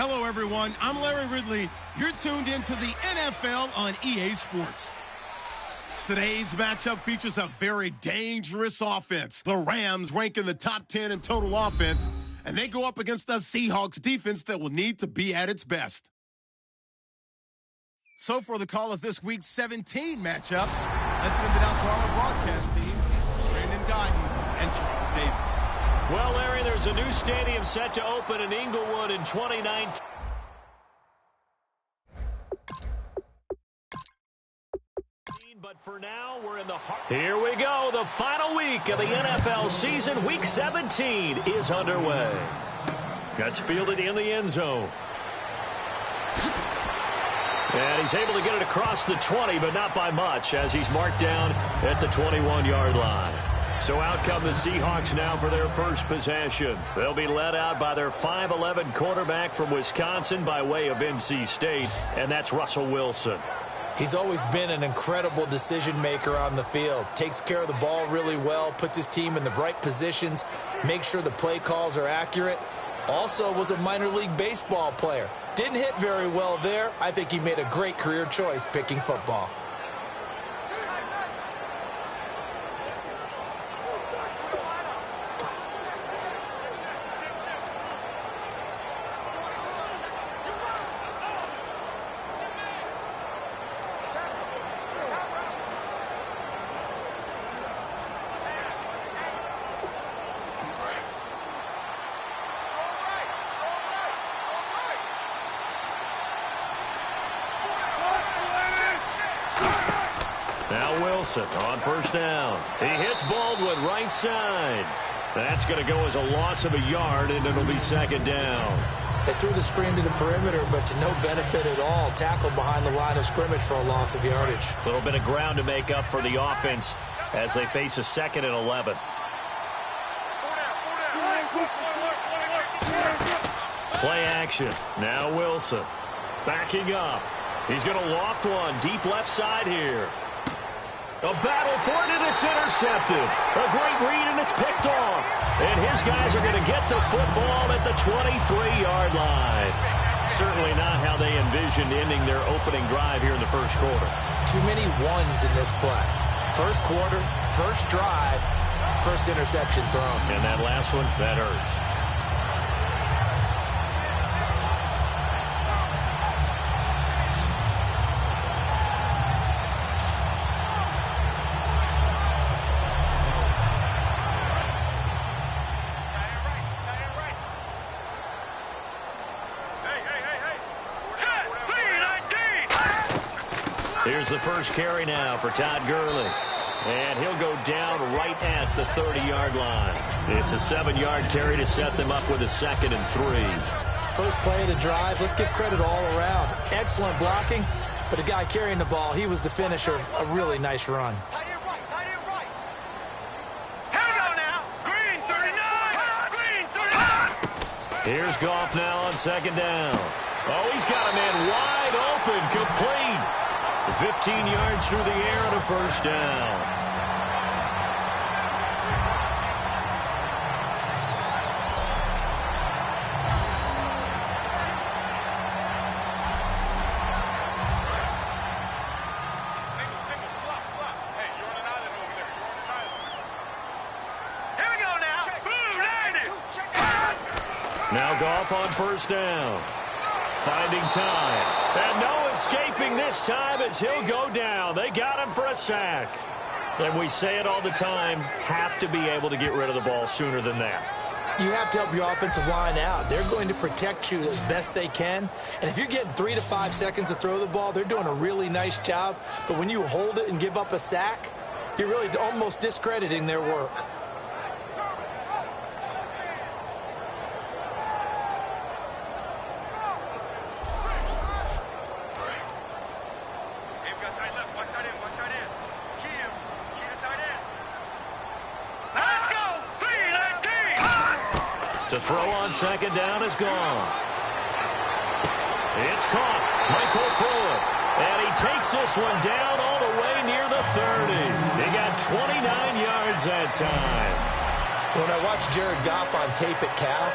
Hello, everyone. I'm Larry Ridley. You're tuned into the NFL on EA Sports. Today's matchup features a very dangerous offense. The Rams rank in the top 10 in total offense, and they go up against a Seahawks defense that will need to be at its best. So for the call of this week's 17 matchup, let's send it out to our broadcast team, Brandon Guyton and Charles Davis. Well, Larry, there's a new stadium set to open in Inglewood in 2019. But for now, we're in the heart. Here we go. The final week of the NFL season. Week 17 is underway. That's fielded in the end zone. And he's able to get it across the 20, but not by much, as he's marked down at the 21-yard line. So out come the Seahawks now for their first possession. They'll be led out by their 5'11 quarterback from Wisconsin by way of NC State, and that's Russell Wilson. He's always been an incredible decision maker on the field. Takes care of the ball really well, puts his team in the right positions, makes sure the play calls are accurate. Also was a minor league baseball player. Didn't hit very well there. I think he made a great career choice picking football. On first down. He hits Baldwin right side. That's going to go as a loss of a yard, and it'll be second down. They threw the screen to the perimeter, but to no benefit at all. Tackled behind the line of scrimmage for a loss of yardage. A little bit of ground to make up for the offense as they face a 2nd and 11. Play action. Now Wilson. Backing up. He's going to loft one deep left side here. A battle for it, and it's intercepted. A great read, and it's picked off. And his guys are going to get the football at the 23-yard line. Certainly not how they envisioned ending their opening drive here in the first quarter. Too many ones in this play. First quarter, first drive, first interception thrown. And that last one, that hurts. Here's the first carry now for Todd Gurley. And he'll go down right at the 30-yard line. It's a 7-yard carry to set them up with a 2nd and 3. First play of the drive. Let's give credit all around. Excellent blocking, but the guy carrying the ball, he was the finisher. A really nice run. Here's Goff now on second down. Oh, he's got a man wide open, complete. 15 yards through the air and a first down. Single, slop. Hey, you're on an island over there. You're on an island. Here we go now. Check. Now Goff on first down. Finding time. And no escaping this time as he'll go down. They got him for a sack. And we say it all the time, have to be able to get rid of the ball sooner than that. You have to help your offensive line out. They're going to protect you as best they can. And if you're getting 3 to 5 seconds to throw the ball, they're doing a really nice job. But when you hold it and give up a sack, you're really almost discrediting their work. To throw on second down is gone. It's caught. Michael Pruitt. And he takes this one down all the way near the 30. He got 29 yards that time. When I watched Jared Goff on tape at Cal,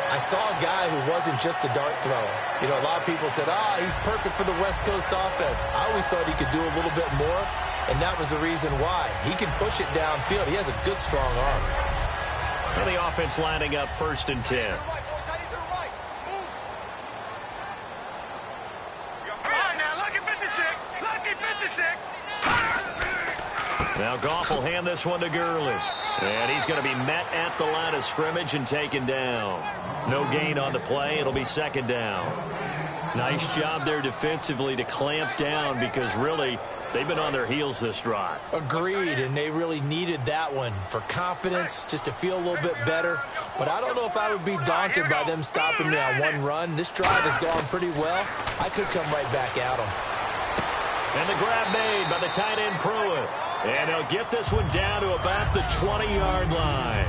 I saw a guy who wasn't just a dart thrower. You know, a lot of people said, he's perfect for the West Coast offense. I always thought he could do a little bit more, and that was the reason why. He can push it downfield. He has a good, strong arm. Well, the offense lining up 1st and 10. Now Goff will hand this one to Gurley. And he's going to be met at the line of scrimmage and taken down. No gain on the play. It'll be 2nd down. Nice job there defensively to clamp down because really they've been on their heels this drive. Agreed, and they really needed that one for confidence, just to feel a little bit better. But I don't know if I would be daunted by them stopping me on one run. This drive has gone pretty well. I could come right back at them. And the grab made by the tight end Pruitt. And he'll get this one down to about the 20-yard line.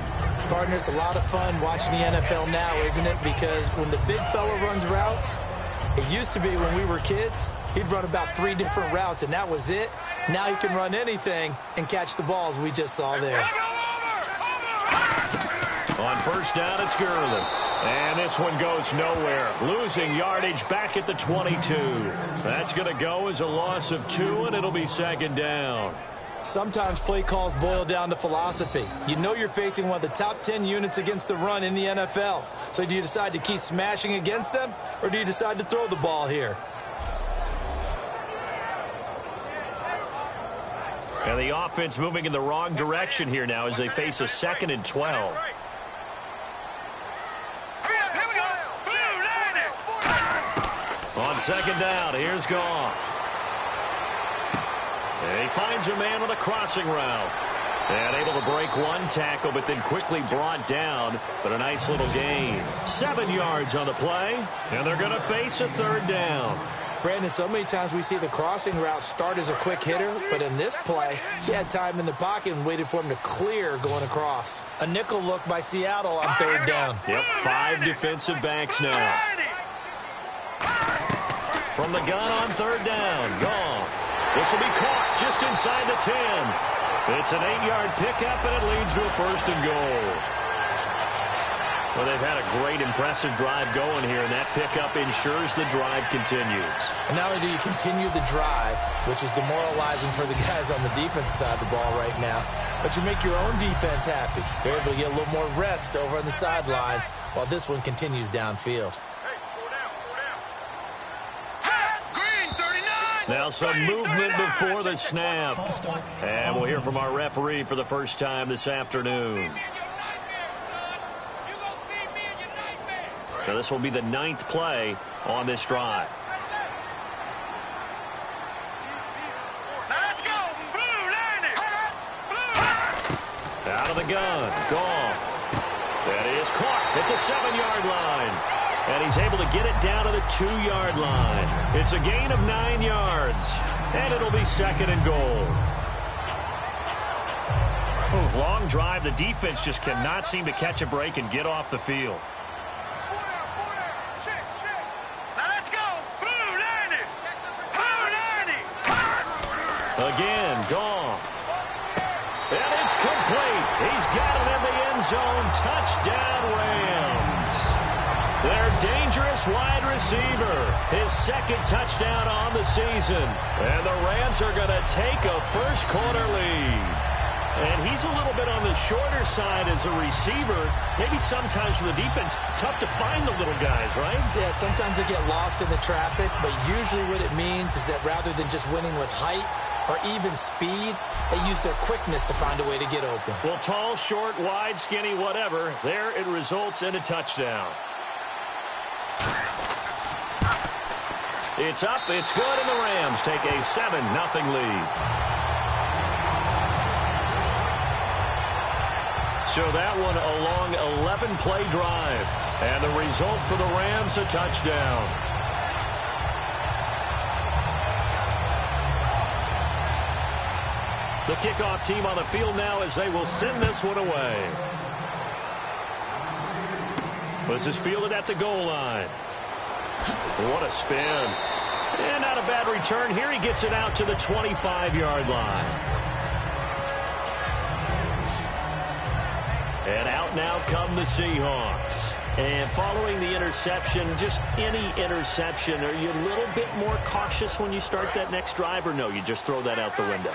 Partner, it's a lot of fun watching the NFL now, isn't it? Because when the big fella runs routes, it used to be when we were kids, he'd run about 3 different routes, and that was it. Now he can run anything and catch the balls we just saw there. On 1st down, it's Gurley. And this one goes nowhere. Losing yardage back at the 22. That's going to go as a loss of 2, and it'll be 2nd down. Sometimes play calls boil down to philosophy. You know you're facing one of the top 10 units against the run in the NFL. So do you decide to keep smashing against them, or do you decide to throw the ball here? And the offense moving in the wrong direction here now as they face a 2nd and 12. On 2nd down, here's Goff. And he finds a man on a crossing route. And able to break one tackle, but then quickly brought down. But a nice little gain. 7 yards on the play. And they're going to face a 3rd down. Brandon, so many times we see the crossing route start as a quick hitter, but in this play, he had time in the pocket and waited for him to clear going across. A nickel look by Seattle on 3rd down. Yep, 5 defensive backs now. From the gun on 3rd down, Goff. This will be caught just inside the 10. It's an 8-yard pickup, and it leads to a 1st and goal. Well, they've had a great, impressive drive going here, and that pickup ensures the drive continues. And not only do you continue the drive, which is demoralizing for the guys on the defensive side of the ball right now, but you make your own defense happy. They're able to get a little more rest over on the sidelines while this one continues downfield. Now some movement before the snap. And we'll hear from our referee for the first time this afternoon. So this will be the 9th play on this drive. Let's go. Blue, land it. Blue. Out of the gun. Goff. That is caught at the 7-yard line. And he's able to get it down to the 2-yard line. It's a gain of 9 yards. And it'll be 2nd and goal. Long drive. The defense just cannot seem to catch a break and get off the field. Let's go. Blue, land it. Blue, land it. Again, Goff. And it's complete. He's got it in the end zone. Touchdown, Rams. Their dangerous wide receiver. His 2nd touchdown on the season. And the Rams are going to take a first-quarter lead. And he's a little bit on the shorter side as a receiver. Maybe sometimes for the defense, tough to find the little guys, right? Yeah, sometimes they get lost in the traffic, but usually what it means is that rather than just winning with height or even speed, they use their quickness to find a way to get open. Well, tall, short, wide, skinny, whatever, there it results in a touchdown. It's up, it's good, and the Rams take a 7-0 lead. So that one a long 11-play drive. And the result for the Rams, a touchdown. The kickoff team on the field now as they will send this one away. This is fielded at the goal line. What a spin. And not a bad return here. He gets it out to the 25-yard line. And out now come the Seahawks. And following the interception, just any interception, are you a little bit more cautious when you start that next drive, or no, you just throw that out the window?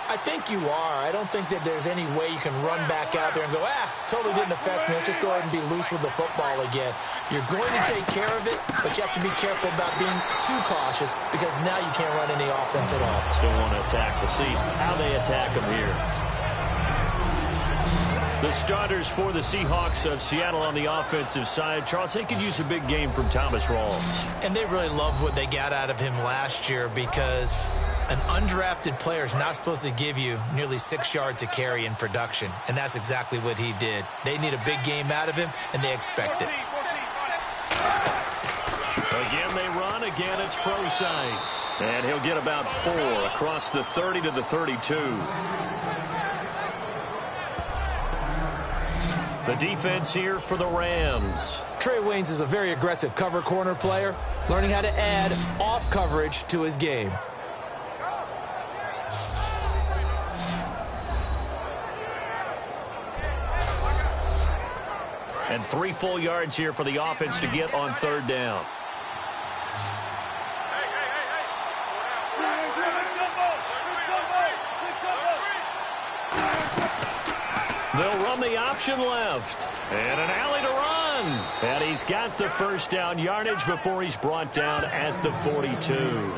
I think you are. I don't think that there's any way you can run back out there and go, totally didn't affect me. Let's just go ahead and be loose with the football again. You're going to take care of it, but you have to be careful about being too cautious because now you can't run any offense at all. Still want to attack. We'll see how they attack them here. The starters for the Seahawks of Seattle on the offensive side. Charles, they could use a big game from Thomas Rawls. And they really loved what they got out of him last year because an undrafted player is not supposed to give you nearly 6 yards a carry in production, and that's exactly what he did. They need a big game out of him, and they expect it. Again, they run. Again, it's Prosise. And he'll get about 4 across the 30 to the 32. The defense here for the Rams. Trey Waynes is a very aggressive cover corner player, learning how to add off coverage to his game. And 3 full yards here for the offense to get on 3rd down. They'll run the option left. And an alley to run. And he's got the 1st down yardage before he's brought down at the 42.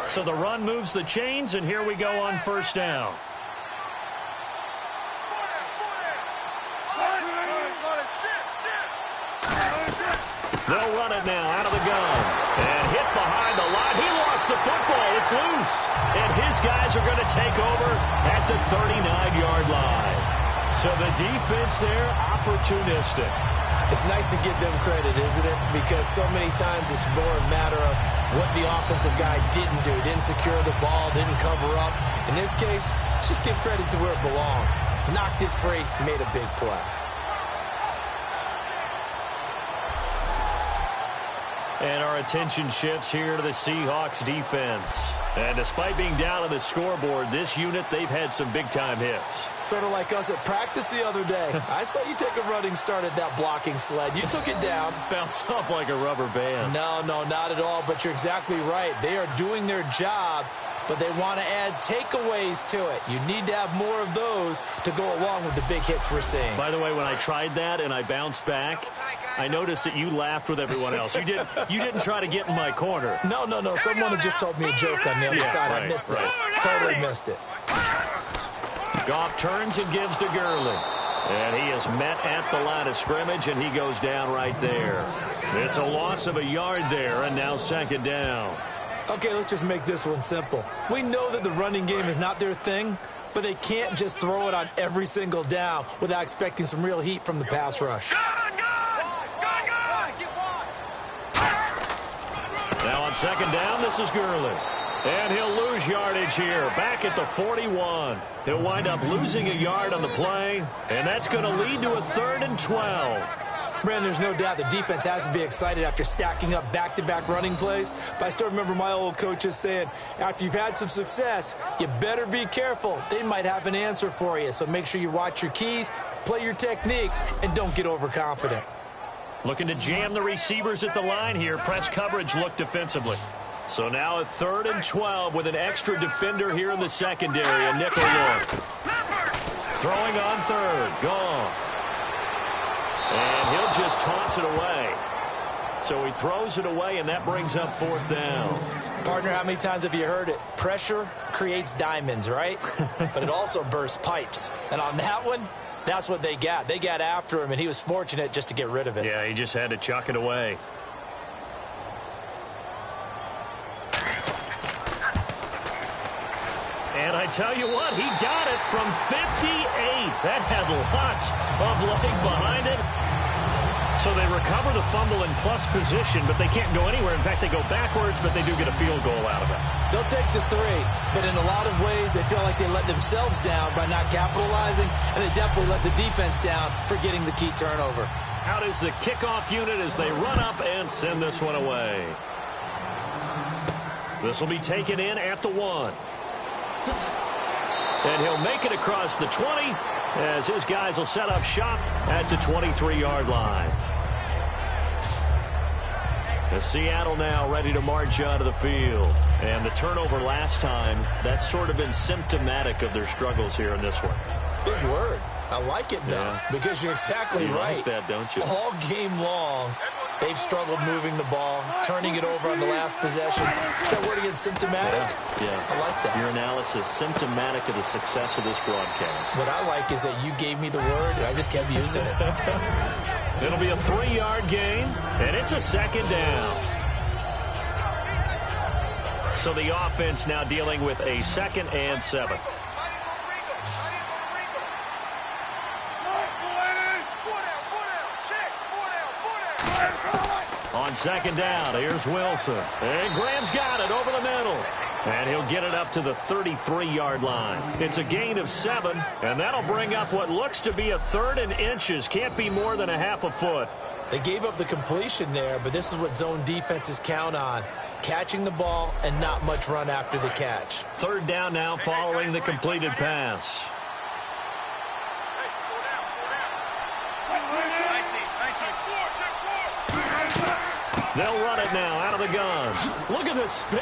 So the run moves the chains, and here we go on 1st down. They'll run it now out of the gun. And hit behind the line. He lost the football. It's loose. And his guys are going to take over at the 39-yard line. So the defense there, opportunistic. It's nice to give them credit, isn't it? Because so many times it's more a matter of what the offensive guy didn't do. Didn't secure the ball, didn't cover up. In this case, let's just give credit to where it belongs. Knocked it free, made a big play. And our attention shifts here to the Seahawks defense. And despite being down on the scoreboard, this unit, they've had some big-time hits. Sort of like us at practice the other day. I saw you take a running start at that blocking sled. You took it down. Bounced off like a rubber band. No, not at all, but you're exactly right. They are doing their job, but they want to add takeaways to it. You need to have more of those to go along with the big hits we're seeing. By the way, when I tried that and I bounced back, I noticed that you laughed with everyone else. You didn't try to get in my corner. No. Someone had just told me a joke on the other side. Right, I missed that. Totally missed it. Goff turns and gives to Gurley. And he is met at the line of scrimmage, and he goes down right there. It's a loss of a yard there, and now 2nd down. Okay, let's just make this one simple. We know that the running game is not their thing, but they can't just throw it on every single down without expecting some real heat from the pass rush. Now on 2nd down, this is Gurley. And he'll lose yardage here, back at the 41. He'll wind up losing a yard on the play, and that's going to lead to a 3rd and 12. Brandon, there's no doubt the defense has to be excited after stacking up back-to-back running plays. But I still remember my old coaches saying, after you've had some success, you better be careful. They might have an answer for you. So make sure you watch your keys, play your techniques, and don't get overconfident. Looking to jam the receivers at the line here. Press coverage look defensively. So now a 3rd and 12 with an extra defender here in the secondary, a nickel look. Throwing on 3rd, Goff. And he'll just toss it away. So he throws it away, and that brings up 4th down. Partner, how many times have you heard it? Pressure creates diamonds, right? But it also bursts pipes. And on that one, that's what they got. They got after him, and he was fortunate just to get rid of it. Yeah, he just had to chuck it away. And I tell you what, he got it from 58. That had lots of leg behind it. So they recover the fumble in plus position, but they can't go anywhere. In fact, they go backwards, but they do get a field goal out of it. They'll take the 3, but in a lot of ways, they feel like they let themselves down by not capitalizing, and they definitely let the defense down for getting the key turnover. Out is the kickoff unit as they run up and send this one away. This will be taken in at the 1. And he'll make it across the 20 as his guys will set up shop at the 23-yard line. The Seattle now ready to march onto the field. And the turnover last time, that's sort of been symptomatic of their struggles here in this one. Big word. I like it, though, because you're exactly right. Like that, don't you? All game long, they've struggled moving the ball, turning it over on the last possession. Is that word again, symptomatic? Yeah. I like that. Your analysis, symptomatic of the success of this broadcast. What I like is that you gave me the word, and I just kept using it. It'll be a 3-yard gain, and it's a second down. So the offense now dealing with a 2nd and 7. On 2nd down, here's Wilson. And Graham's got it over the middle. And he'll get it up to the 33-yard line. It's a gain of 7, and that'll bring up what looks to be a 3rd and inches. Can't be more than a half a foot. They gave up the completion there, but this is what zone defenses count on. Catching the ball and not much run after the catch. 3rd down now following the completed pass. They'll run it now out of the gun. Look at the spin.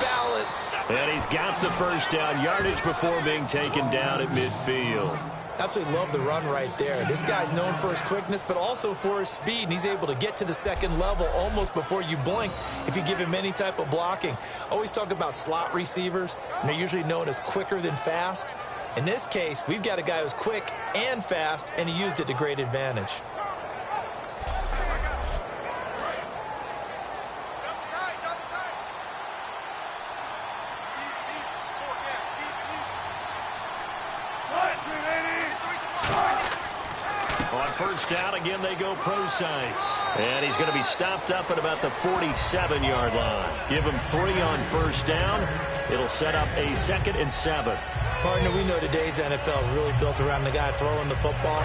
Balance. And he's got the first down yardage before being taken down at midfield. Absolutely love the run right there. This guy's known for his quickness, but also for his speed. And he's able to get to the 2nd level almost before you blink if you give him any type of blocking. Always talk about slot receivers, and they're usually known as quicker than fast. In this case, we've got a guy who's quick and fast, and he used it to great advantage. First down, again they go pro sites. And he's going to be stopped up at about the 47-yard line. Give him 3 on first down. It'll set up a 2nd and 7. Partner, we know today's NFL is really built around the guy throwing the football.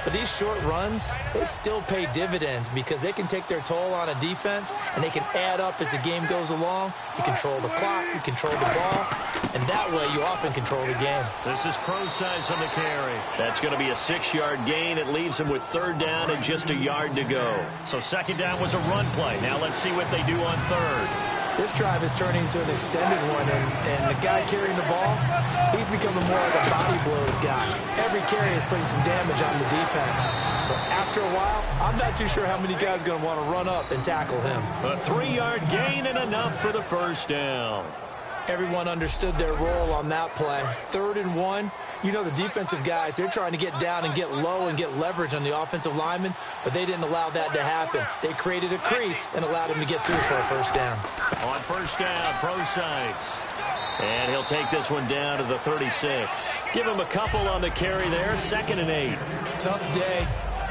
But these short runs, they still pay dividends because they can take their toll on a defense, and they can add up as the game goes along. You control the clock, you control the ball, and that way you often control the game. This is Prosise on the carry. That's going to be a 6-yard gain. It leaves him with 3rd down and just a yard to go. So 2nd down was a run play. Now let's see what they do on 3rd. This drive is turning into an extended one, and the guy carrying the ball, he's becoming more like a body blows guy. Every carry is putting some damage on the defense. So after a while, I'm not too sure how many guys are going to want to run up and tackle him. A 3-yard gain and enough for the first down. Everyone understood their role on that play. 3rd and 1. You know the defensive guys, they're trying to get down and get low and get leverage on the offensive lineman, but they didn't allow that to happen. They created a crease and allowed him to get through for a first down. On first down, Prosise. And he'll take this one down to the 36. Give him a couple on the carry there, 2nd and 8. Tough day,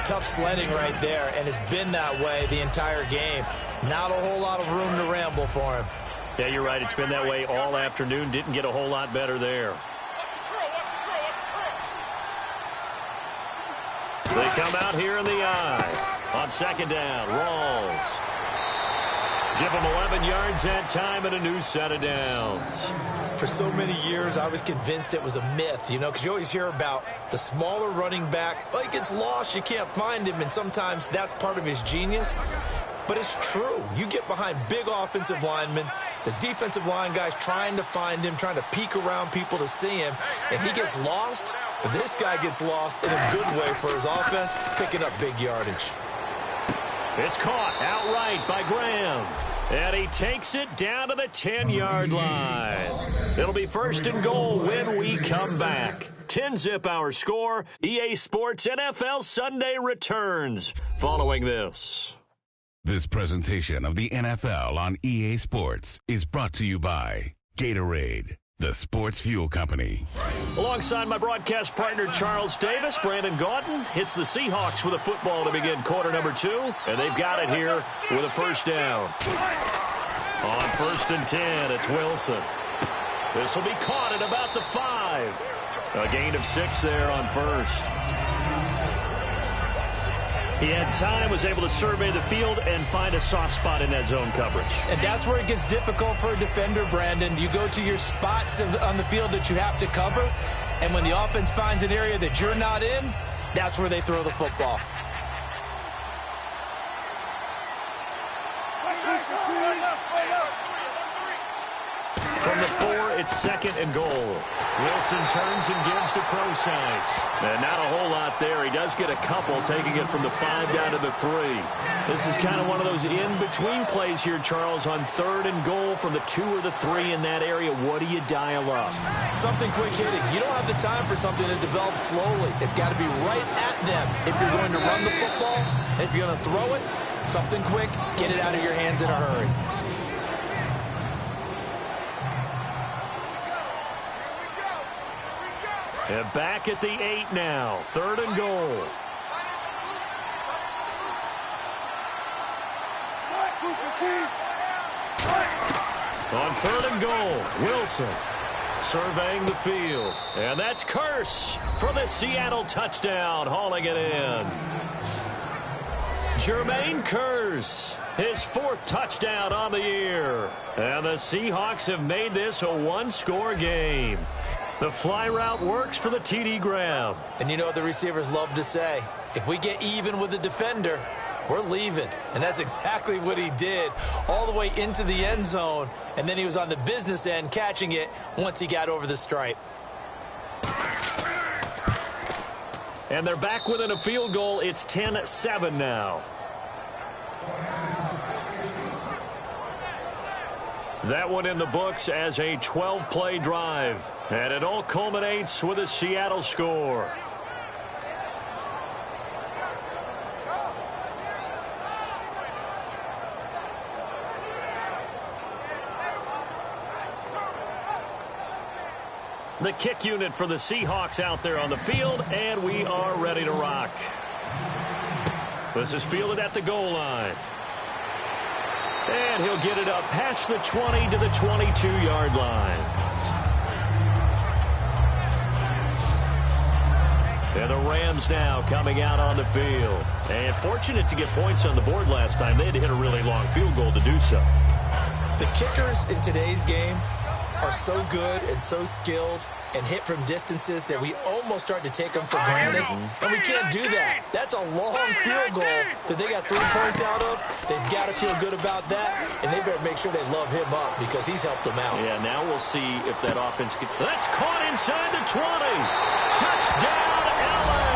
tough sledding right there, and it's been that way the entire game. Not a whole lot of room to ramble for him. Yeah, you're right. It's been that way all afternoon. Didn't get a whole lot better there. They come out here in the eye. On 2nd down, Rawls. Give him 11 yards that time and a new set of downs. For so many years, I was convinced it was a myth, because you always hear about the smaller running back. Oh, he gets lost, you can't find him, and sometimes that's part of his genius. But it's true. You get behind big offensive linemen, the defensive line guys trying to find him, trying to peek around people to see him, and he gets lost. But this guy gets lost in a good way for his offense, picking up big yardage. It's caught outright by Graham. And he takes it down to the 10-yard line. It'll be 1st and goal when we come back. 10-zip our score. EA Sports NFL Sunday returns following this. This presentation of the NFL on EA Sports is brought to you by Gatorade, the sports fuel company. Alongside my broadcast partner, Charles Davis, Brandon Gaudin hits the Seahawks with a football to begin quarter number 2, and they've got it here with a first down. On 1st and 10, it's Wilson. This will be caught at about the 5. A gain of 6 there on 1st. He had time, was able to survey the field and find a soft spot in that zone coverage. And that's where it gets difficult for a defender, Brandon. You go to your spots on the field that you have to cover, and when the offense finds an area that you're not in, that's where they throw the football. From the 4, it's 2nd and goal. Wilson turns and gives to Prosise. And not a whole lot there. He does get a couple, taking it from the 5 down to the 3. This is kind of one of those in-between plays here, Charles, on 3rd and goal from the 2 or the 3 in that area. What do you dial up? Something quick hitting. You don't have the time for something to develop slowly. It's got to be right at them if you're going to run the football. And if you're going to throw it, something quick, get it out of your hands in a hurry. And back at the 8 now. 3rd and goal. On 3rd and goal, Wilson surveying the field. And that's Kearse for the Seattle touchdown, hauling it in. Jermaine Kearse, his 4th touchdown on the year. And the Seahawks have made this a one-score game. The fly route works for the TD grab. And you know what the receivers love to say? If we get even with the defender, we're leaving. And that's exactly what he did all the way into the end zone. And then he was on the business end catching it once he got over the stripe. And they're back within a field goal. It's 10-7 now. That one in the books as a 12-play drive. And it all culminates with a Seattle score. The kick unit for the Seahawks out there on the field, and we are ready to rock. This is fielded at the goal line. And he'll get it up past the 20 to the 22-yard line. And the Rams now coming out on the field. And fortunate to get points on the board last time. They had to hit a really long field goal to do so. The kickers in today's game are so good and so skilled and hit from distances that we almost start to take them for granted. And we can't do that. That's a long field goal that they got 3 points out of. They've got to feel good about that, and they better make sure they love him up because he's helped them out. Yeah, now we'll see if that offense can... That's caught inside the 20. Touchdown, LA!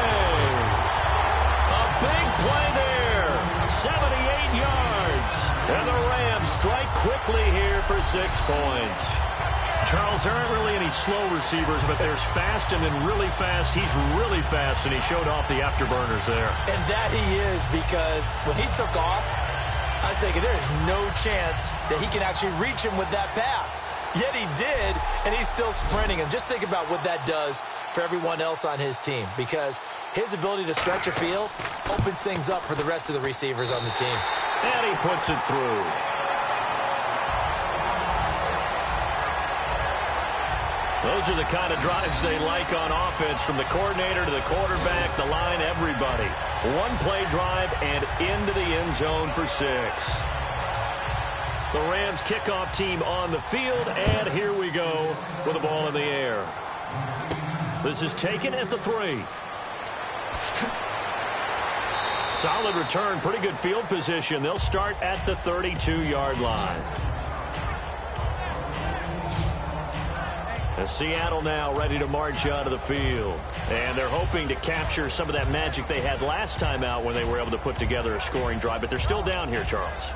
A big play there. 78 yards. And the Rams strike quickly here for 6 points. Charles, there aren't really any slow receivers, but there's fast and then really fast. He's really fast, and he showed off the afterburners there. And that he is, because when he took off, I was thinking there's no chance that he can actually reach him with that pass. Yet he did, and he's still sprinting. And just think about what that does for everyone else on his team, because his ability to stretch a field opens things up for the rest of the receivers on the team. And he puts it through. Those are the kind of drives they like on offense, from the coordinator to the quarterback, the line, everybody. 1-play drive and into the end zone for 6. The Rams kickoff team on the field, and here we go with the ball in the air. This is taken at the 3. Solid return, pretty good field position. They'll start at the 32-yard line. And Seattle now ready to march out of the field. And they're hoping to capture some of that magic they had last time out when they were able to put together a scoring drive. But they're still down here, Charles.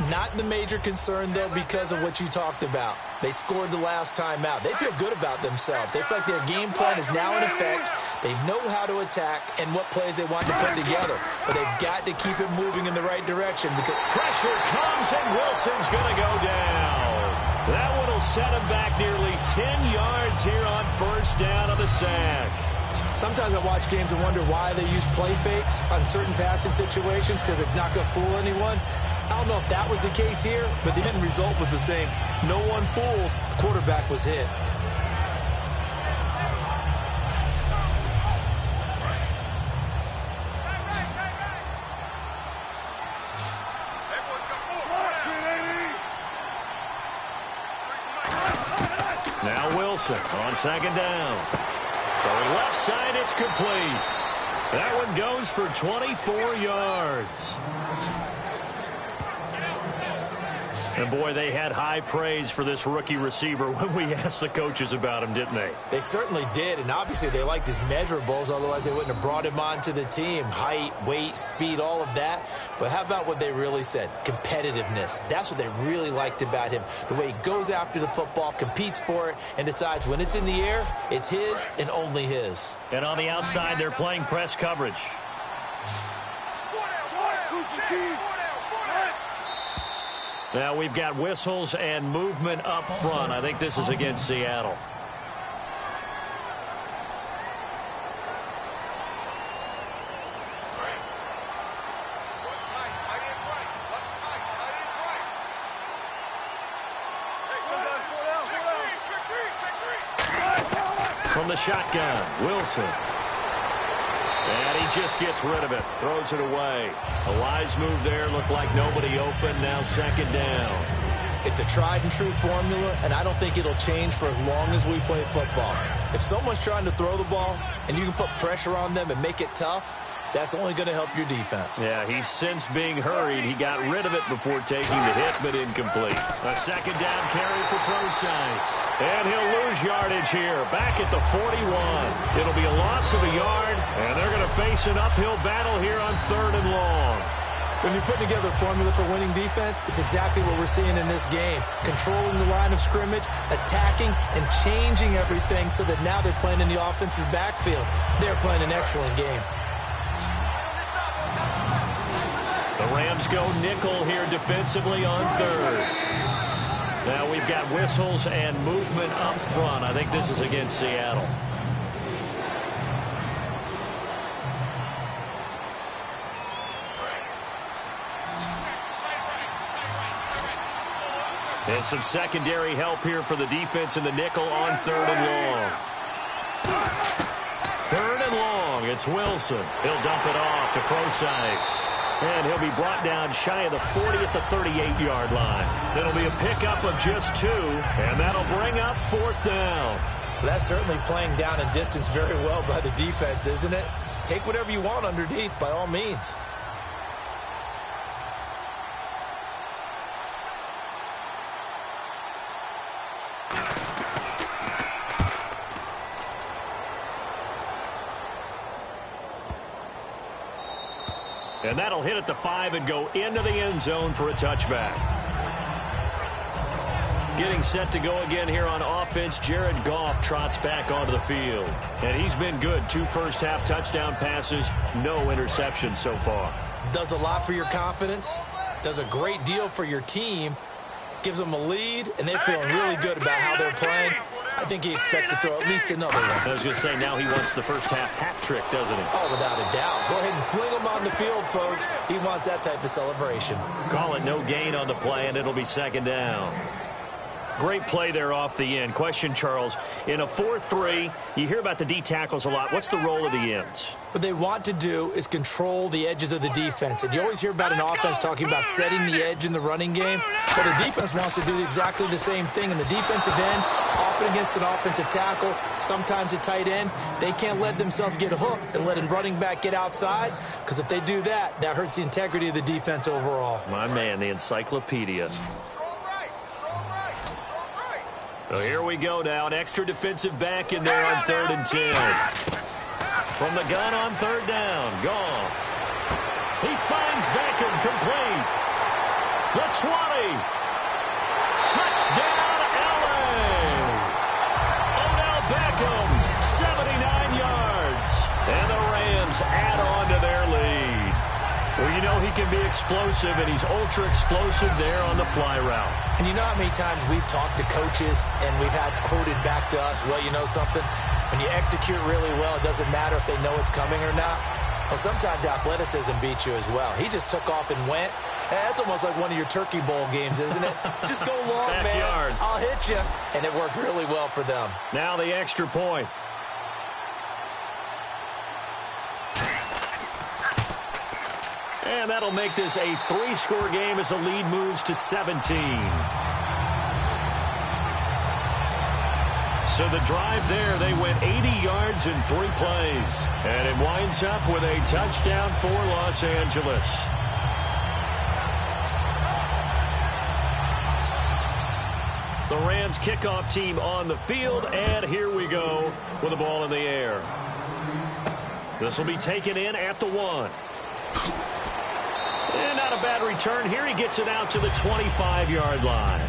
Not the major concern, though, because of what you talked about. They scored the last time out. They feel good about themselves. They feel like their game plan is now in effect. They know how to attack and what plays they want to put together. But they've got to keep it moving in the right direction, because pressure comes and Wilson's going to go down. That one will set him back nearly 10 yards here on first down of the sack. Sometimes I watch games and wonder why they use play fakes on certain passing situations, because it's not going to fool anyone. I don't know if that was the case here, but the end result was the same. No one fooled. The quarterback was hit. Wilson on second down. Throwing left side, it's complete. That one goes for 24 yards. And, boy, they had high praise for this rookie receiver when we asked the coaches about him, didn't they? They certainly did, and obviously they liked his measurables, otherwise they wouldn't have brought him onto the team. Height, weight, speed, all of that. But how about what they really said? Competitiveness. That's what they really liked about him. The way he goes after the football, competes for it, and decides when it's in the air, it's his and only his. And on the outside, they're playing press coverage. Now we've got whistles and movement up front. I think this is against Seattle. From the shotgun, Wilson. And he just gets rid of it. Throws it away. A wise move there. Looked like nobody open. Now second down. It's a tried and true formula, and I don't think it'll change for as long as we play football. If someone's trying to throw the ball and you can put pressure on them and make it tough, that's only going to help your defense. Yeah, he's since being hurried. He got rid of it before taking the hit, but incomplete. A second down carry for Procise. And he'll lose yardage here. Back at the 41. It'll be a loss of a yard, and they're going to face an uphill battle here on 3rd and long. When you put together a formula for winning defense, it's exactly what we're seeing in this game. Controlling the line of scrimmage, attacking, and changing everything so that now they're playing in the offense's backfield. They're playing an excellent game. The Rams go nickel here defensively on 3rd. Now we've got whistles and movement up front. I think this is against Seattle. And some secondary help here for the defense in the nickel on 3rd and long. 3rd and long. It's Wilson. He'll dump it off to Procise. And he'll be brought down shy of the 40 at the 38-yard line. It'll be a pickup of just 2, and that'll bring up 4th down. Well, that's certainly playing down and distance very well by the defense, isn't it? Take whatever you want underneath, by all means. And that'll hit at the 5 and go into the end zone for a touchback. Getting set to go again here on offense, Jared Goff trots back onto the field. And he's been good. 2 first-half touchdown passes, no interceptions so far. Does a lot for your confidence, does a great deal for your team, gives them a lead, and they're feeling really good about how they're playing. I think he expects to throw at least another one. I was going to say, now he wants the first-half hat trick, doesn't he? Oh, without a doubt. Go ahead and fling him on the field, folks. He wants that type of celebration. Call it no gain on the play, and it'll be second down. Great play there off the end. Question, Charles, in a 4-3, you hear about the D tackles a lot. What's the role of the ends? What they want to do is control the edges of the defense. And you always hear about an offense talking about setting the edge in the running game. Well, the defense wants to do exactly the same thing. In the defensive end, often against an offensive tackle, sometimes a tight end, they can't let themselves get hooked and let a running back get outside, because if they do that, that hurts the integrity of the defense overall. My man, the encyclopedia. So here we go now. An extra defensive back in there on 3rd and 10. From the gun on 3rd down. Goff. He finds Beckham complete. The 20. Touchdown, LA. Odell Beckham, 79 yards. And the Rams add on to their lead. Well, you know he can be explosive, and he's ultra-explosive there on the fly route. And you know how many times we've talked to coaches and we've had quoted back to us, well, you know something? When you execute really well, it doesn't matter if they know it's coming or not. Well, sometimes athleticism beats you as well. He just took off and went. That's almost like one of your Turkey Bowl games, isn't it? Just go long, Backyard. man. I'll hit you. And it worked really well for them. Now the extra point. And that'll make this a 3-score game as the lead moves to 17. So the drive there, they went 80 yards in 3 plays. And it winds up with a touchdown for Los Angeles. The Rams kickoff team on the field, and here we go with the ball in the air. This will be taken in at the 1. And not a bad return here. He gets it out to the 25-yard line.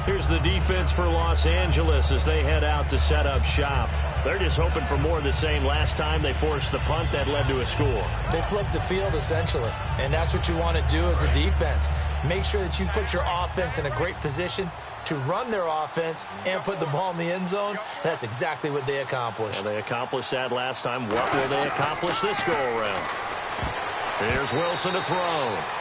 Here's the defense for Los Angeles as they head out to set up shop. They're just hoping for more of the same. Last time they forced the punt that led to a score. They flipped the field, essentially, and that's what you want to do as a defense. Make sure that you put your offense in a great position to run their offense and put the ball in the end zone. That's exactly what they accomplished. Well, they accomplished that last time. What will they accomplish this go-around? Here's Wilson to throw.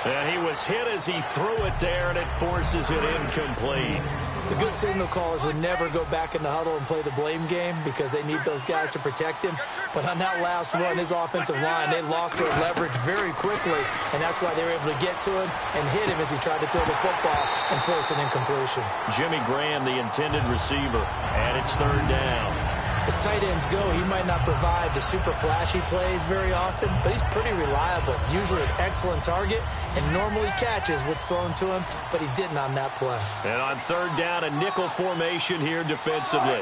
And he was hit as he threw it there, and it forces it incomplete. The good signal callers would never go back in the huddle and play the blame game because they need those guys to protect him. But on that last run, his offensive line, they lost their leverage very quickly, and that's why they were able to get to him and hit him as he tried to throw the football and force an incompletion. Jimmy Graham, the intended receiver, and it's 3rd down. As tight ends go, he might not provide the super flashy plays very often, but he's pretty reliable, usually an excellent target, and normally catches what's thrown to him, but he didn't on that play. And on 3rd down, a nickel formation here defensively.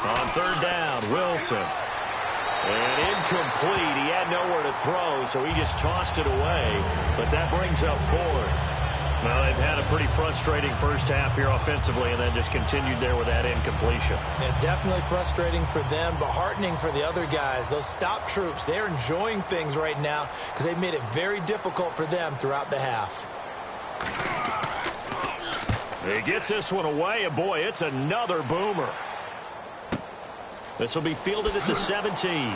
On 3rd down, Wilson. And incomplete. He had nowhere to throw, so he just tossed it away, but that brings up 4th. Well, they've had a pretty frustrating first half here offensively and then just continued there with that incompletion. Yeah, definitely frustrating for them, but heartening for the other guys. Those stop troops, they're enjoying things right now because they made it very difficult for them throughout the half. He gets this one away, and boy, it's another boomer. This will be fielded at the 17.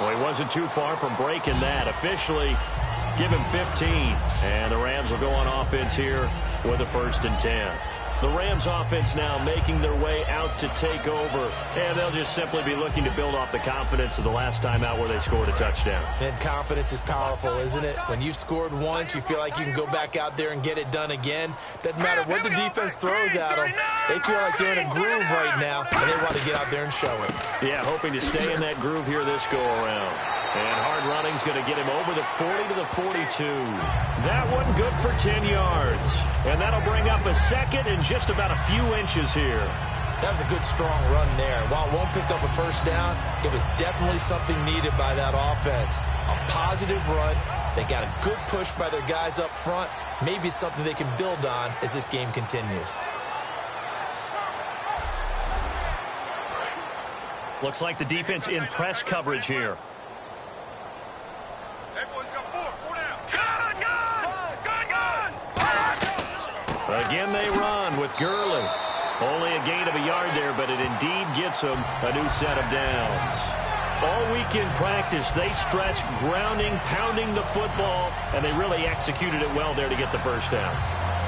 Well, he wasn't too far from breaking that. Officially, give him 15. And the Rams will go on offense here with a 1st and 10. The Rams offense now making their way out to take over, and they'll just simply be looking to build off the confidence of the last time out where they scored a touchdown. And confidence is powerful, isn't it? When you've scored once, you feel like you can go back out there and get it done again. Doesn't matter what the defense throws at them. They feel like they're in a groove right now, and they want to get out there and show it. Yeah, hoping to stay in that groove here this go-around. And hard running's going to get him over the 40 to the 42. That one good for 10 yards. And that'll bring up a 2nd and just about a few inches here. That was a good, strong run there. While it won't pick up a 1st down, it was definitely something needed by that offense. A positive run. They got a good push by their guys up front. Maybe something they can build on as this game continues. Looks like the defense in press coverage here. Again, they run with Gurley. Only a gain of a yard there, but it indeed gets them a new set of downs. All week in practice, they stress grounding, pounding the football, and they really executed it well there to get the 1st down.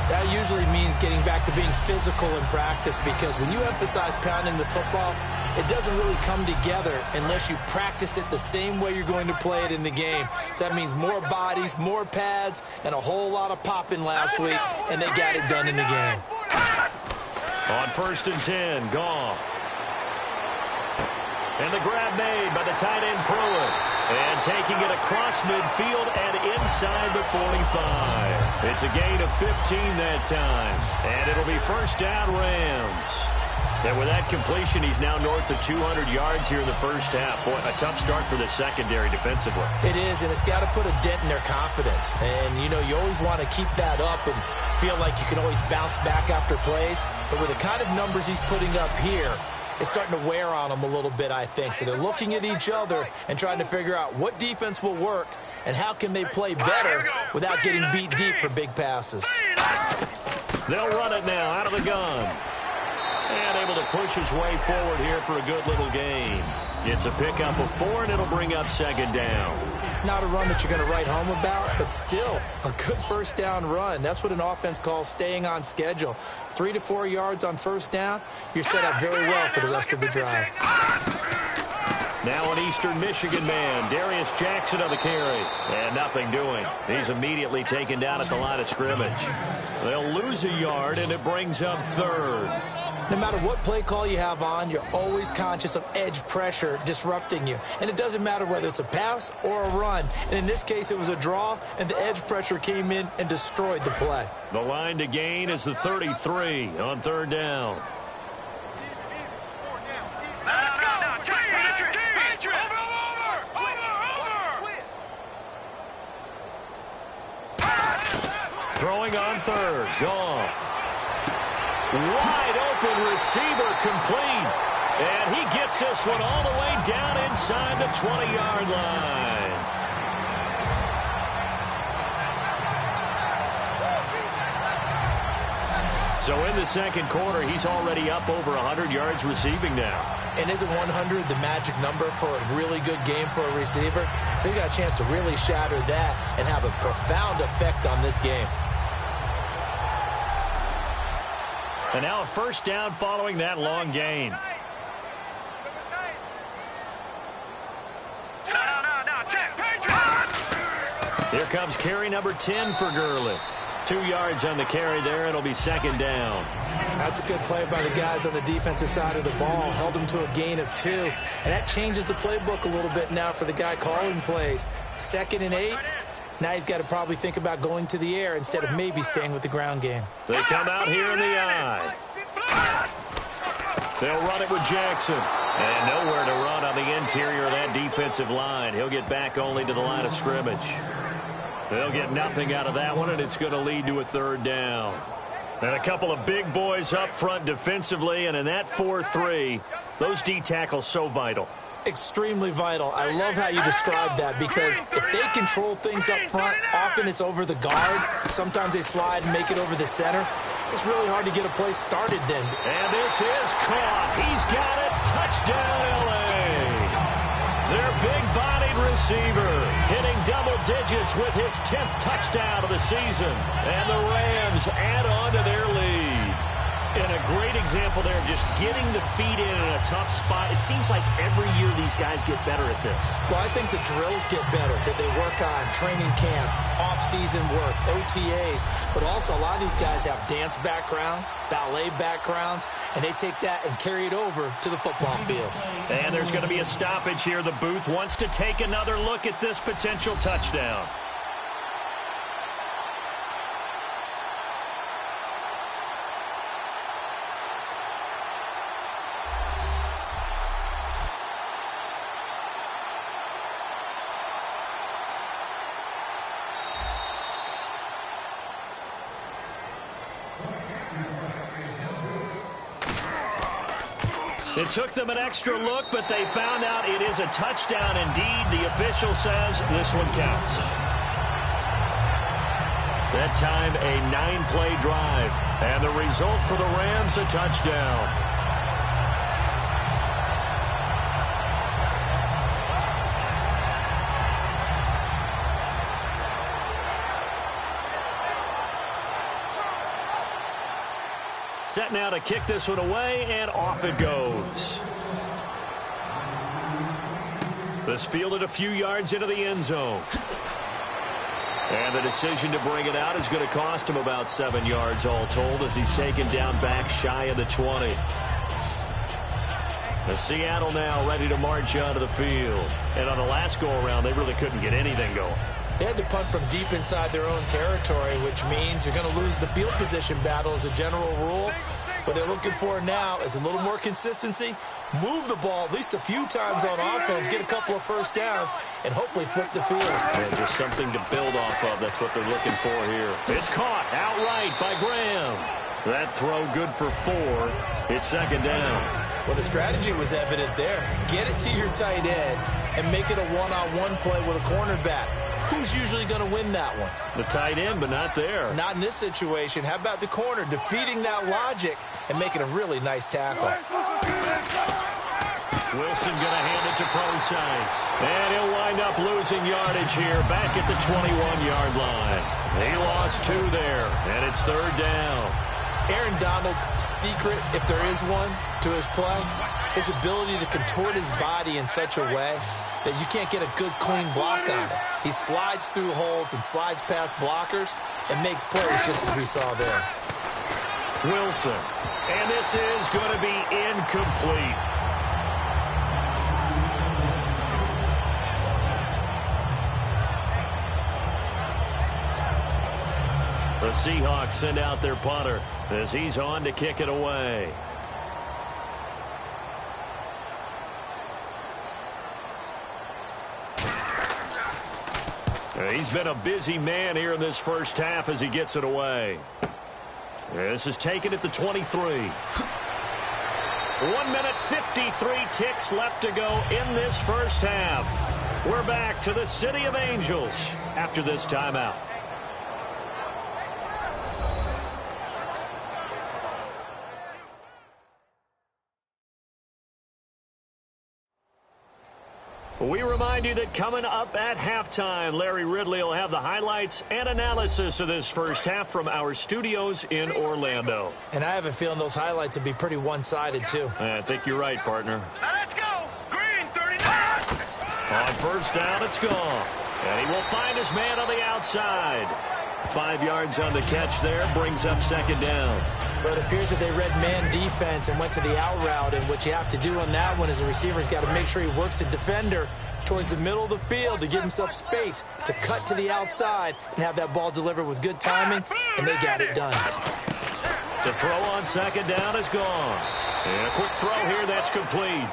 That usually means getting back to being physical in practice, because when you emphasize pounding the football, it doesn't really come together unless you practice it the same way you're going to play it in the game. That means more bodies, more pads, and a whole lot of popping last week, and they got it done in the game. On 1st and 10, Goff. And the grab made by the tight end Pruitt. And taking it across midfield and inside the 45. It's a gain of 15 that time. And it'll be 1st down Rams. And with that completion, he's now north of 200 yards here in the first half. Boy, a tough start for the secondary defensively. It is, and it's got to put a dent in their confidence. And, you know, you always want to keep that up and feel like you can always bounce back after plays. But with the kind of numbers he's putting up here, it's starting to wear on them a little bit, I think. So they're looking at each other and trying to figure out what defense will work and how can they play better without getting beat deep for big passes. They'll run it now out of the gun. And able to push his way forward here for a good little gain. It's a pickup of 4, and it'll bring up 2nd down. Not a run that you're going to write home about, but still a good 1st down run. That's what an offense calls staying on schedule. 3 to 4 yards on 1st down, you're set up very well for the rest of the drive. Now an Eastern Michigan man, Darius Jackson on the carry. And nothing doing. He's immediately taken down at the line of scrimmage. They'll lose a yard, and it brings up third. No matter what play call you have on, you're always conscious of edge pressure disrupting you. And it doesn't matter whether it's a pass or a run. And in this case, it was a draw, and the edge pressure came in and destroyed the play. The line to gain is the 33 on third down. Let's go now. Patriot. Throwing on third. Goff. Wide open receiver complete. And he gets this one all the way down inside the 20-yard line. So in the second quarter, he's already up over 100 yards receiving now. And isn't 100 the magic number for a really good game for a receiver? So he got a chance to really shatter that and have a profound effect on this game. And now a first down following that long gain. Here comes carry number 10 for Gurley. 2 yards on the carry there. It'll be second down. That's a good play by the guys on the defensive side of the ball. Held them to a gain of 2. And that changes the playbook a little bit now for the guy calling plays. 2nd and 8. Now he's got to probably think about going to the air instead of maybe staying with the ground game. They come out here in the eye. They'll run it with Jackson. And nowhere to run on the interior of that defensive line. He'll get back only to the line of scrimmage. They'll get nothing out of that one, and it's going to lead to a third down. And a couple of big boys up front defensively, and in that 4-3, those D tackles so vital. Extremely vital. I love how you describe that because if they control things up front, often it's over the guard. Sometimes they slide and make it over the center. It's really hard to get a play started then. And this is caught. He's got it. Touchdown, L.A. Their big-bodied receiver hitting double digits with his 10th touchdown of the season. And the Rams add on to their lead. And a great example there of just getting the feet in a tough spot. It seems like every year these guys get better at this. Well, I think the drills get better that they work on, training camp, off-season work, OTAs. But also a lot of these guys have dance backgrounds, ballet backgrounds, and they take that and carry it over to the football field. And there's going to be a stoppage here. The booth wants to take another look at this potential touchdown. It took them an extra look, but they found out it is a touchdown indeed. The official says this one counts. That time, a 9-play drive. And the result for the Rams, a touchdown. Set now to kick this one away, and off it goes. This fielded a few yards into the end zone. And the decision to bring it out is going to cost him about 7 yards all told as he's taken down back shy of the 20. The Seattle now ready to march onto the field. And on the last go-around, they really couldn't get anything going. They had to punt from deep inside their own territory, which means you're going to lose the field position battle as a general rule. What they're looking for now is a little more consistency, move the ball at least a few times on offense, get a couple of first downs, and hopefully flip the field. And just something to build off of. That's what they're looking for here. It's caught outright by Graham. That throw good for 4. It's second down. Well, the strategy was evident there. Get it to your tight end and make it a one-on-one play with a cornerback. Who's usually going to win that one? The tight end, but not there. Not in this situation. How about the corner defeating that logic and making a really nice tackle? Wilson going to hand it to Procise. And he'll wind up losing yardage here back at the 21-yard line. He lost 2 there, and it's third down. Aaron Donald's secret, if there is one, to his play, his ability to contort his body in such a way that you can't get a good, clean block on it. He slides through holes and slides past blockers and makes plays just as we saw there. Wilson. And this is going to be incomplete. The Seahawks send out their punter as he's on to kick it away. He's been a busy man here in this first half as he gets it away. This is taken at the 23. 1 minute 53 ticks left to go in this first half. We're back to the City of Angels after this timeout. We remind you that coming up at halftime, Larry Ridley will have the highlights and analysis of this first half from our studios in Orlando. And I have a feeling those highlights will be pretty one-sided, too. I think you're right, partner. Now let's go. Green, 39. On first down, it's gone. And he will find his man on the outside. 5 yards on the catch there, brings up second down. But it appears that they read man defense and went to the out route, and what you have to do on that one is a receiver's got to make sure he works the defender towards the middle of the field to give himself space to cut to the outside and have that ball delivered with good timing, and they got it done. To throw on second down is gone. And a quick throw here, that's complete.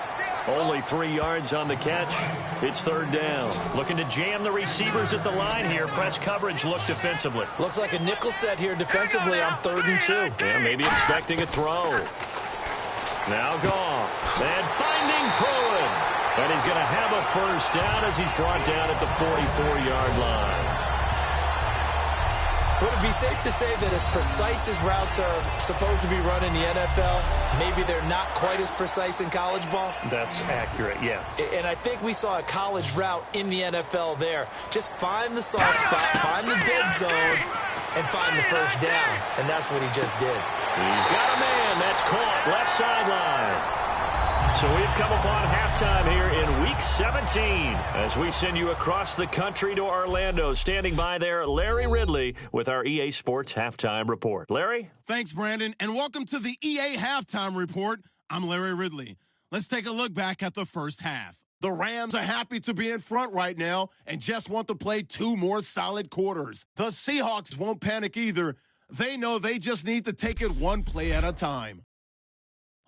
Only 3 yards on the catch. It's third down. Looking to jam the receivers at the line here. Press coverage look defensively. Looks like a nickel set here defensively on 3rd and 2. Yeah, maybe expecting a throw. Now Goff. And finding Pruitt. And he's going to have a first down as he's brought down at the 44-yard line. Would it be safe to say that as precise as routes are supposed to be run in the NFL, maybe they're not quite as precise in college ball? That's accurate, yeah. And I think we saw a college route in the NFL there. Just find the soft spot, find the dead zone, and find the first down. And that's what he just did. He's got a man. That's caught left sideline. So we've come upon halftime here in Week 17 as we send you across the country to Orlando. Standing by there, Larry Ridley with our EA Sports Halftime Report. Larry? Thanks, Brandon, and welcome to the EA Halftime Report. I'm Larry Ridley. Let's take a look back at the first half. The Rams are happy to be in front right now and just want to play 2 more solid quarters. The Seahawks won't panic either. They know they just need to take it 1 play at a time.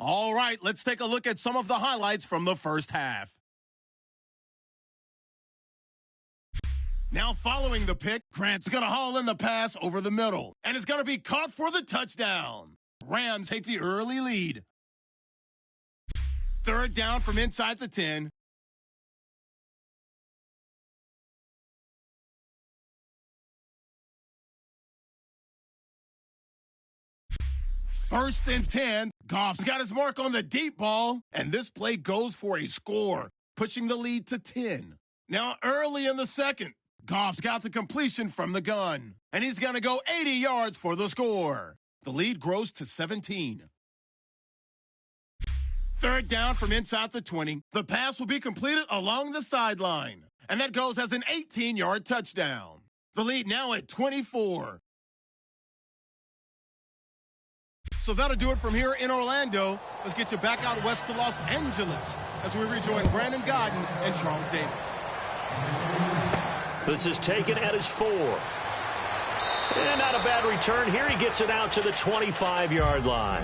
All right, let's take a look at some of the highlights from the first half. Now following the pick, Grant's going to haul in the pass over the middle, and it's going to be caught for the touchdown. Rams take the early lead. 3rd down from inside the 10. First and 10, Goff's got his mark on the deep ball, and this play goes for a score, pushing the lead to 10. Now early in the second, Goff's got the completion from the gun, and he's going to go 80 yards for the score. The lead grows to 17. 3rd down from inside the 20. The pass will be completed along the sideline, and that goes as an 18-yard touchdown. The lead now at 24. So that'll do it from here in Orlando. Let's get you back out west to Los Angeles as we rejoin Brandon Godden and Charles Davis. This is taken at his 4. And not a bad return here. He gets it out to the 25-yard line.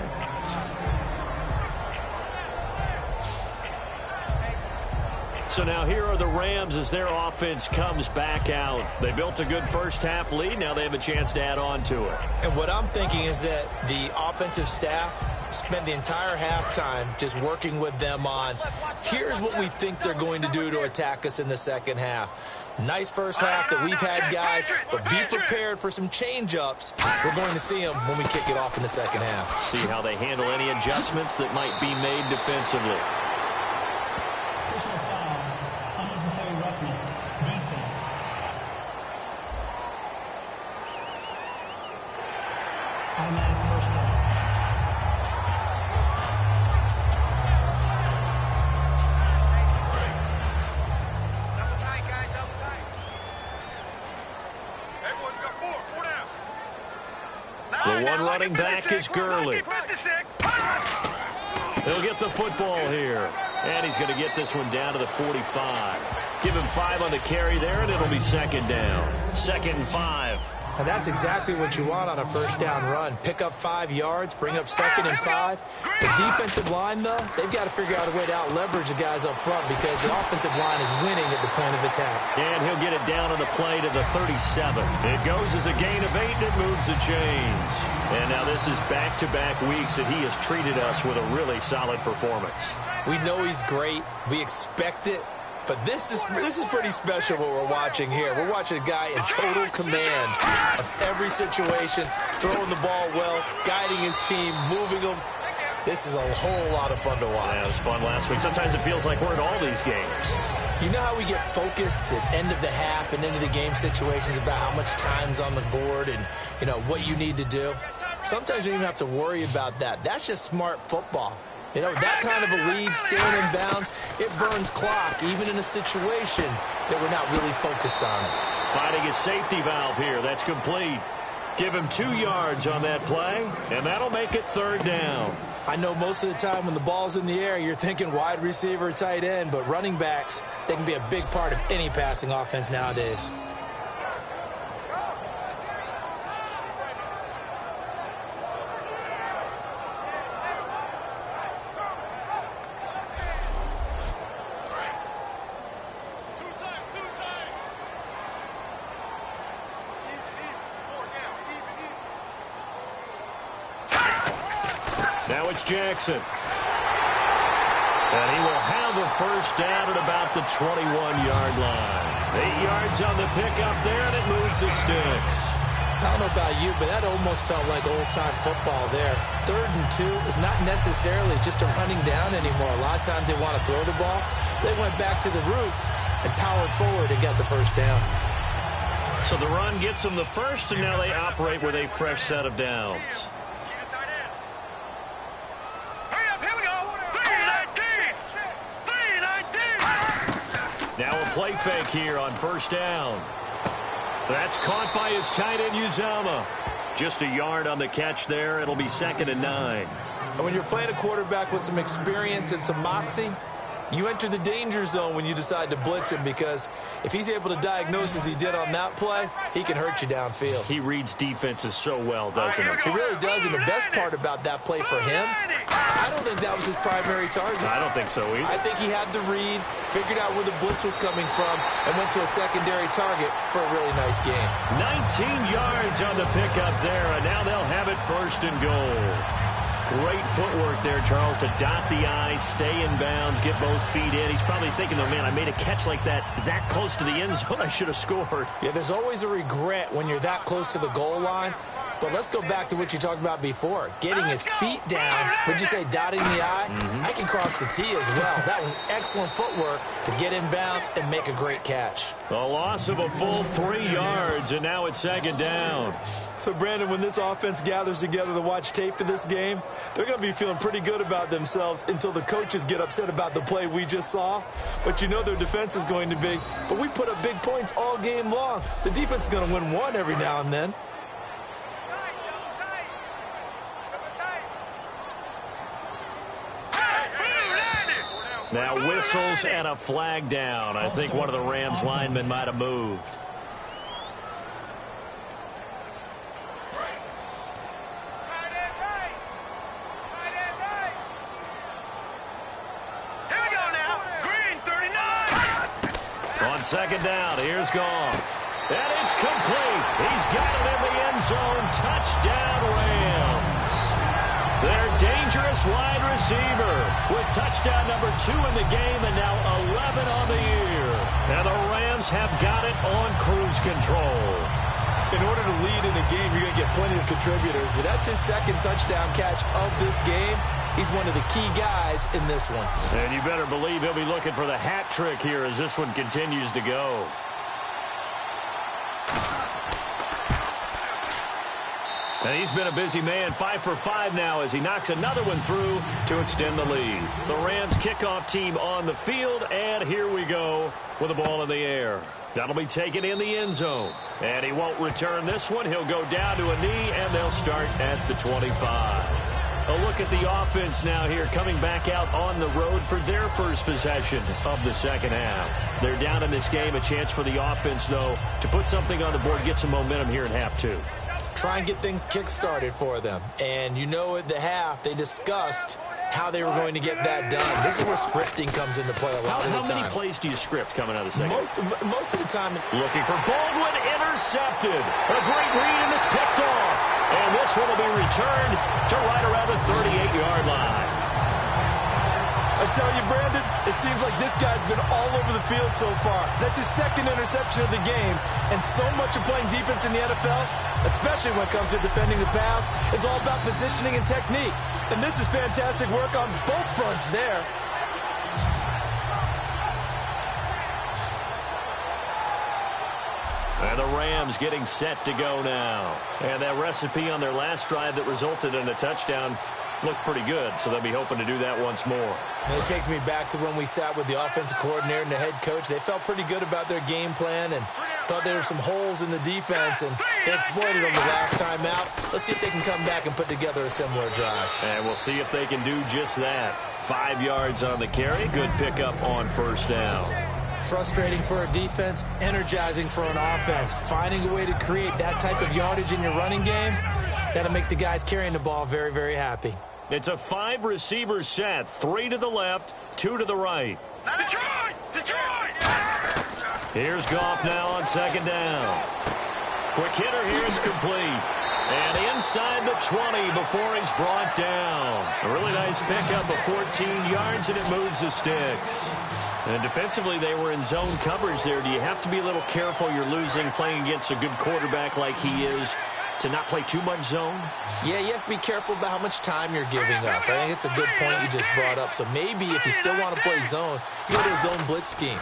So now here are the Rams as their offense comes back out. They built a good first half lead. Now they have a chance to add on to it. And what I'm thinking is that the offensive staff spent the entire halftime just working with them on, here's what we think they're going to do to attack us in the second half. Nice first half that we've had, guys, but be prepared for some change-ups. We're going to see them when we kick it off in the second half. See how they handle any adjustments that might be made defensively. Personal foul, unnecessary roughness, defense. Automatic first down. Double tight, guys, double tight. Hey, boys, we got four down. The one running back is Gurley. He'll get the football here. And he's going to get this one down to the 45. Give him 5 on the carry there, and it'll be second down. 2nd and 5. And that's exactly what you want on a first down run. Pick up 5 yards, bring up 2nd and 5. The defensive line, though, they've got to figure out a way to out-leverage the guys up front because the offensive line is winning at the point of attack. And he'll get it down on the play to the 37. It goes as a gain of 8, and it moves the chains. And now this is back-to-back weeks that he has treated us with a really solid performance. We know he's great. We expect it. But this is pretty special what we're watching here. We're watching a guy in total command of every situation, throwing the ball well, guiding his team, moving them. This is a whole lot of fun to watch. Yeah, it was fun last week. Sometimes it feels like we're in all these games. You know how we get focused at end of the half and into the game situations about how much time's on the board and, you know, what you need to do? Sometimes you don't even have to worry about that. That's just smart football. You know, that kind of a lead, staying in bounds, it burns clock, even in a situation that we're not really focused on it. Finding a safety valve here. That's complete. Give him 2 yards on that play, and that'll make it 3rd down. I know most of the time when the ball's in the air, you're thinking wide receiver, tight end, but running backs, they can be a big part of any passing offense nowadays. Now it's Jackson. And he will have the first down at about the 21-yard line. 8 yards on the pickup there, and it moves the sticks. I don't know about you, but that almost felt like old-time football there. 3rd and 2 is not necessarily just a running down anymore. A lot of times they want to throw the ball. They went back to the roots and powered forward and got the first down. So the run gets them the first, and now they operate with a fresh set of downs. Now a play fake here on first down. That's caught by his tight end, Uzomah. Just a yard on the catch there. It'll be 2nd and 9. And when you're playing a quarterback with some experience and some moxie, you enter the danger zone when you decide to blitz him because if he's able to diagnose as he did on that play, he can hurt you downfield. He reads defenses so well, doesn't he? He really does, and the best part about that play for him, I don't think that was his primary target. I don't think so either. I think he had the read, figured out where the blitz was coming from, and went to a secondary target for a really nice game. 19 yards on the pickup there, and now they'll have it 1st and goal. Great footwork there, Charles, to dot the I, stay in bounds, get both feet in. He's probably thinking, though, man, I made a catch like that close to the end zone. I should have scored. Yeah, there's always a regret when you're that close to the goal line. But let's go back to what you talked about before. Getting his feet down, would you say dotting the I? I can cross the T as well. That was excellent footwork to get in bounds and make a great catch. A loss of a full 3 yards, and now it's 2nd down. So, Brandon, when this offense gathers together to watch tape for this game, they're going to be feeling pretty good about themselves until the coaches get upset about the play we just saw. But you know their defense is going to be. But we put up big points all game long. The defense is going to win one every now and then. Now whistles and a flag down. I think one of the Rams linemen might have moved. Here we go now. Green 39. On 2nd down, here's Goff. And it's complete. He's got it in the end zone. Touchdown, Rams. Their dangerous wide receiver with touchdown number 2 in the game and now 11 on the year. And the Rams have got it on cruise control. In order to lead in a game, you're going to get plenty of contributors, but that's his 2nd touchdown catch of this game. He's one of the key guys in this one. And you better believe he'll be looking for the hat trick here as this one continues to go. And he's been a busy man, 5 for 5 now as he knocks another one through to extend the lead. The Rams kickoff team on the field, and here we go with the ball in the air. That'll be taken in the end zone. And he won't return this one. He'll go down to a knee, and they'll start at the 25. A look at the offense now here, coming back out on the road for their first possession of the second half. They're down in this game. A chance for the offense, though, to put something on the board, get some momentum here in half two. Try and get things kick-started for them. And you know at the half, they discussed how they were going to get that done. This is where scripting comes into play a lot of the time. How many plays do you script coming out of the second? Most of the time. Looking for Baldwin, intercepted. A great read, and it's picked off. And this one will be returned to right around the 38-yard line. I tell you, Brandon, it seems like this guy's been all over the field so far. That's his second interception of the game. And so much of playing defense in the NFL, especially when it comes to defending the pass, is all about positioning and technique. And this is fantastic work on both fronts there. And the Rams getting set to go now. And that recipe on their last drive that resulted in a touchdown looked pretty good, so they'll be hoping to do that once more. And it takes me back to when we sat with the offensive coordinator and the head coach. They felt pretty good about their game plan and thought there were some holes in the defense, and they exploited them the last time out. Let's see if they can come back and put together a similar drive. And we'll see if they can do just that. 5 yards on the carry. Good pickup on first down. Frustrating for a defense, energizing for an offense. Finding a way to create that type of yardage in your running game, that'll make the guys carrying the ball very, very happy. It's a 5-receiver set. 3 to the left, 2 to the right. Detroit! Detroit! Here's Goff now on second down. Quick hitter here is complete. And inside the 20 before he's brought down. A really nice pickup of 14 yards, and it moves the sticks. And defensively, they were in zone coverage there. Do you have to be a little careful? You're losing playing against a good quarterback like he is, to not play too much zone? Yeah, you have to be careful about how much time you're giving up. I think it's a good point you just brought up. So maybe if you still want to play zone, you go to a zone blitz scheme.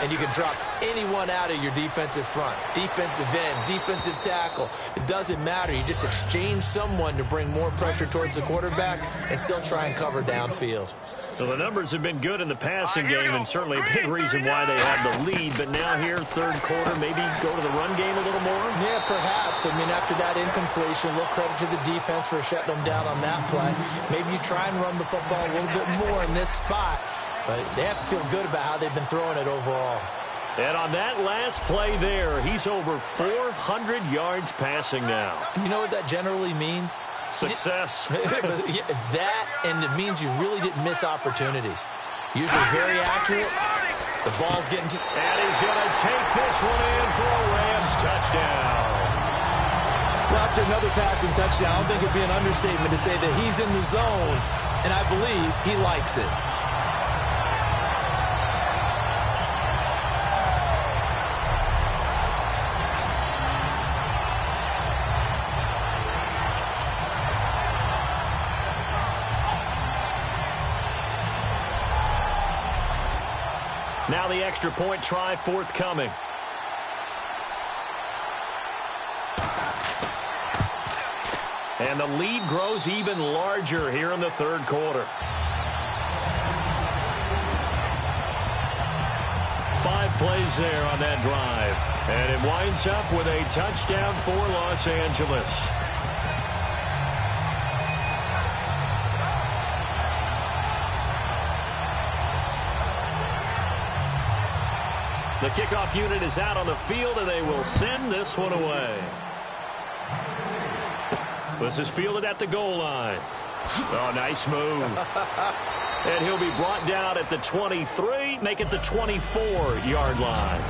And you can drop anyone out of your defensive front. Defensive end, defensive tackle. It doesn't matter. You just exchange someone to bring more pressure towards the quarterback and still try and cover downfield. So the numbers have been good in the passing game, and certainly a big reason why they have the lead. But now here, third quarter, maybe go to the run game a little more? Yeah, perhaps. I mean, after that incompletion, a little credit to the defense for shutting them down on that play. Maybe you try and run the football a little bit more in this spot. But they have to feel good about how they've been throwing it overall. And on that last play there, he's over 400 yards passing now. You know what that generally means? Success. That, and it means you really didn't miss opportunities. Usually very accurate. The ball's getting to... And he's going to take this one in for a Rams touchdown. Well, after another passing touchdown, I don't think it'd be an understatement to say that he's in the zone, and I believe he likes it. Now the extra point try forthcoming. And the lead grows even larger here in the third quarter. 5 plays there on that drive. And it winds up with a touchdown for Los Angeles. The kickoff unit is out on the field, and they will send this one away. This is fielded at the goal line. Oh, nice move. And he'll be brought down at the 23, make it the 24-yard line.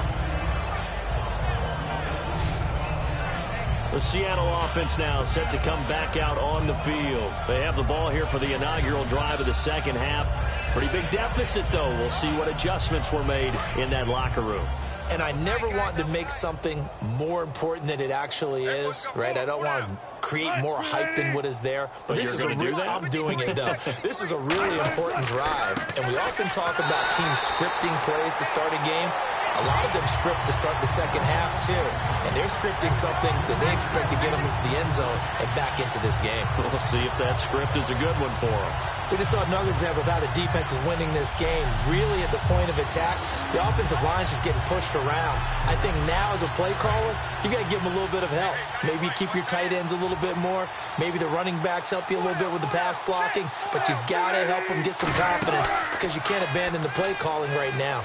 The Seattle offense now set to come back out on the field. They have the ball here for the inaugural drive of the second half. Pretty big deficit, though. We'll see what adjustments were made in that locker room. And I never want to make something more important than it actually is, right? I don't want to create more hype than what is there. But this is a real, I'm doing it, though. This is a really important drive. And we often talk about teams scripting plays to start a game. A lot of them script to start the second half, too. And they're scripting something that they expect to get them into the end zone and back into this game. We'll see if that script is a good one for them. We just saw another example of how the defense is winning this game. Really at the point of attack, the offensive line is just getting pushed around. I think now as a play caller, you got to give them a little bit of help. Maybe keep your tight ends a little bit more. Maybe the running backs help you a little bit with the pass blocking. But you've got to help them get some confidence because you can't abandon the play calling right now.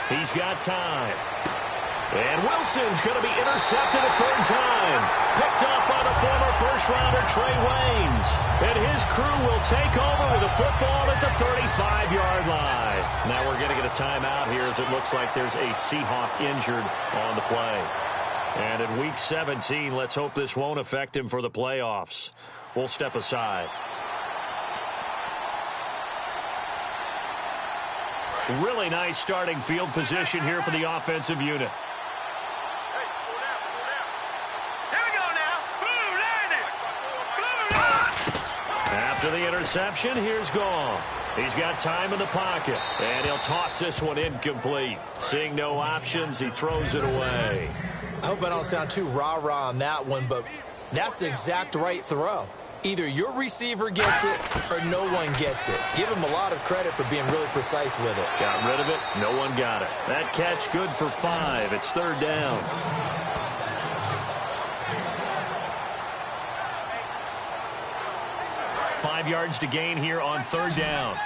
He's got time. And Wilson's going to be intercepted a third time. Picked up by the former first-rounder Trey Waynes. And his crew will take over with the football at the 35-yard line. Now we're going to get a timeout here as it looks like there's a Seahawk injured on the play. And in Week 17, let's hope this won't affect him for the playoffs. We'll step aside. Really nice starting field position here for the offensive unit. After the interception, here's Goff. He's got time in the pocket, and he'll toss this one incomplete. Seeing no options, he throws it away. I hope I don't sound too rah-rah on that one, but that's the exact right throw. Either your receiver gets it or no one gets it. Give him a lot of credit for being really precise with it. Got rid of it. No one got it. That catch good for 5. It's third down. Five yards to gain here on third down.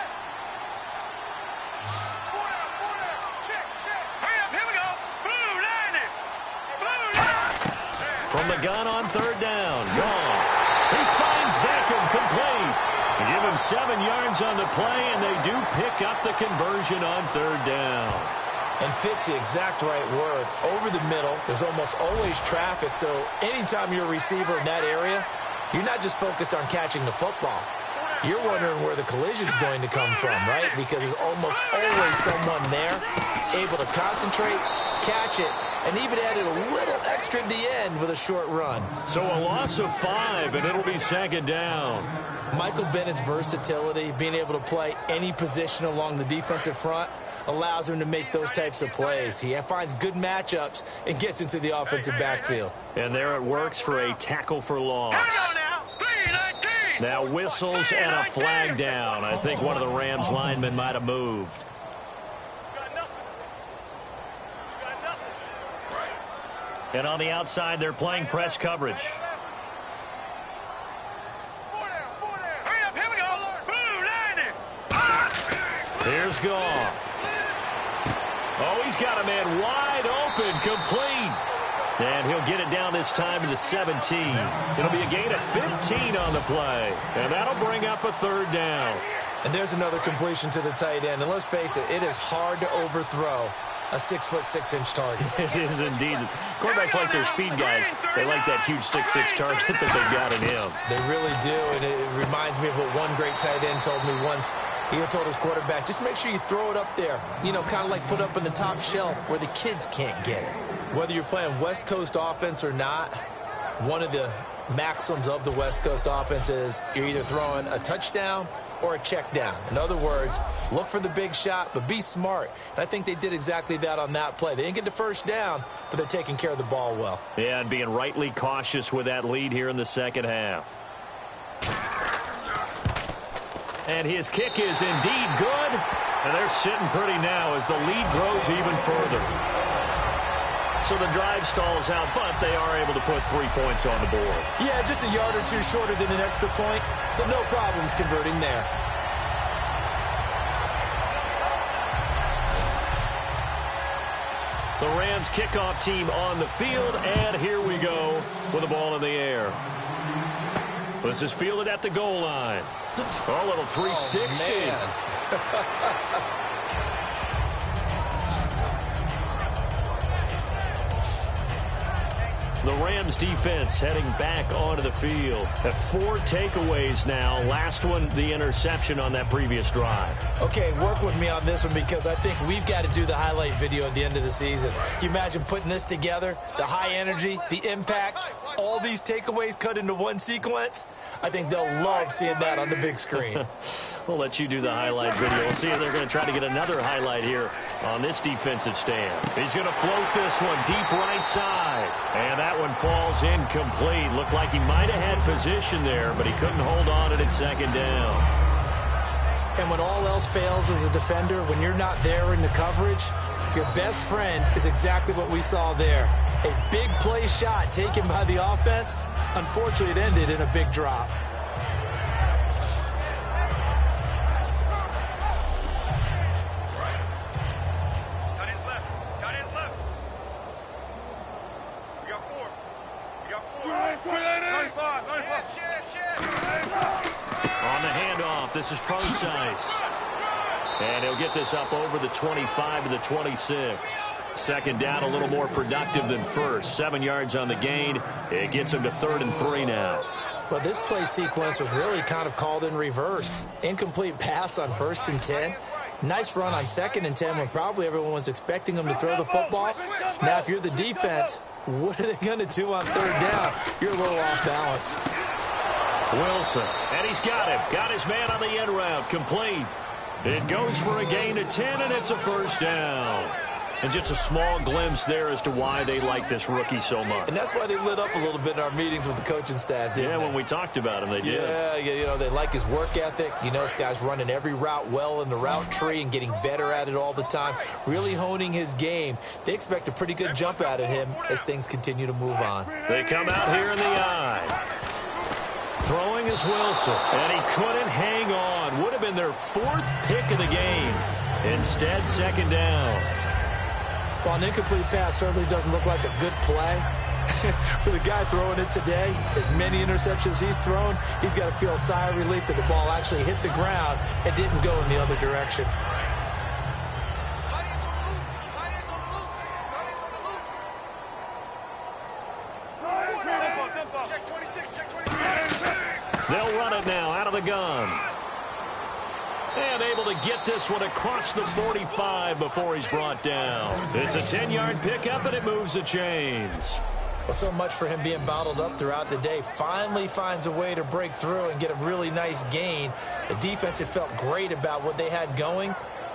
From the gun on third down. Goff. He finds Beckham complete. Give him 7 yards on the play, and they do pick up the conversion on third down. And fits the exact right word. Over the middle, there's almost always traffic, so anytime you're a receiver in that area, you're not just focused on catching the football. You're wondering where the collision is going to come from, right? Because there's almost always someone there able to concentrate, catch it, and even added a little extra at the end with a short run. So a loss of 5, and it'll be second down. Michael Bennett's versatility, being able to play any position along the defensive front, allows him to make those types of plays. He finds good matchups and gets into the offensive backfield. And there it works for a tackle for loss. Now whistles and a flag down. I think one of the Rams linemen might have moved. And on the outside, they're playing press coverage. Here's Goff. Oh, he's got a man wide open, complete. And he'll get it down this time to the 17. It'll be a gain of 15 on the play. And that'll bring up a third down. And there's another completion to the tight end. And let's face it, it is hard to overthrow a 6'6" target. It is indeed. Quarterbacks like their speed guys. They like that huge 6'6" target that they've got in him. They really do, and it reminds me of what one great tight end told me once. He had told his quarterback, just make sure you throw it up there. You know, kind of like put up in the top shelf where the kids can't get it. Whether you're playing West Coast offense or not, one of the maxims of the West Coast offense is you're either throwing a touchdown or a check down. In other words, look for the big shot, but be smart. And I think they did exactly that on that play. They didn't get the first down, but they're taking care of the ball well. Yeah, and being rightly cautious with that lead here in the second half. And his kick is indeed good. And they're sitting pretty now as the lead grows even further. So the drive stalls out, but they are able to put 3 points on the board. Yeah, just a yard or two shorter than an extra point, so no problems converting there. The Rams kickoff team on the field, and here we go with the ball in the air. This is fielded at the goal line. Oh, a little 360. Oh, The Rams defense heading back onto the field. Have 4 takeaways now. Last one, the interception on that previous drive. Okay, work with me on this one because I think we've got to do the highlight video at the end of the season. Can you imagine putting this together? The high energy, the impact, all these takeaways cut into one sequence? I think they'll love seeing that on the big screen. We'll let you do the highlight video. We'll see if they're going to try to get another highlight here on this defensive stand. He's going to float this one deep right side. And that one falls incomplete. Looked like he might have had position there, but he couldn't hold on at second down. And when all else fails as a defender, when you're not there in the coverage, your best friend is exactly what we saw there. A big play shot taken by the offense. Unfortunately, it ended in a big drop. On the handoff, this is Procise. And he'll get this up over the 25 to the 26. Second down, a little more productive than first. 7 yards on the gain. It gets him to 3rd and 3 now. Well, this play sequence was really kind of called in reverse. Incomplete pass on 1st and 10. Nice run on 2nd and 10 when probably everyone was expecting him to throw the football. Now, if you're the defense, what are they going to do on 3rd down? You're a little off balance. Wilson, and he's got him. Got his man on the end route. Complete. It goes for a gain of 10, and it's a first down. And just a small glimpse there as to why they like this rookie so much. And that's why they lit up a little bit in our meetings with the coaching staff, didn't they? When we talked about him, they did. Yeah, you know, they like his work ethic. You know, this guy's running every route well in the route tree and getting better at it all the time, really honing his game. They expect a pretty good jump out of him as things continue to move on. They come out here in the eye. Throwing is Wilson, and he couldn't hang on. Would have been their 4th pick of the game. Instead, 2nd down. Well, an incomplete pass certainly doesn't look like a good play. For the guy throwing it today, as many interceptions he's thrown, he's got to feel a sigh of relief that the ball actually hit the ground and didn't go in the other direction. They'll run it now out of the gun. And able to get this one across the 45 before he's brought down. It's a 10-yard pickup, and it moves the chains. Well, so much for him being bottled up throughout the day. Finally finds a way to break through and get a really nice gain. The defense had felt great about what they had going.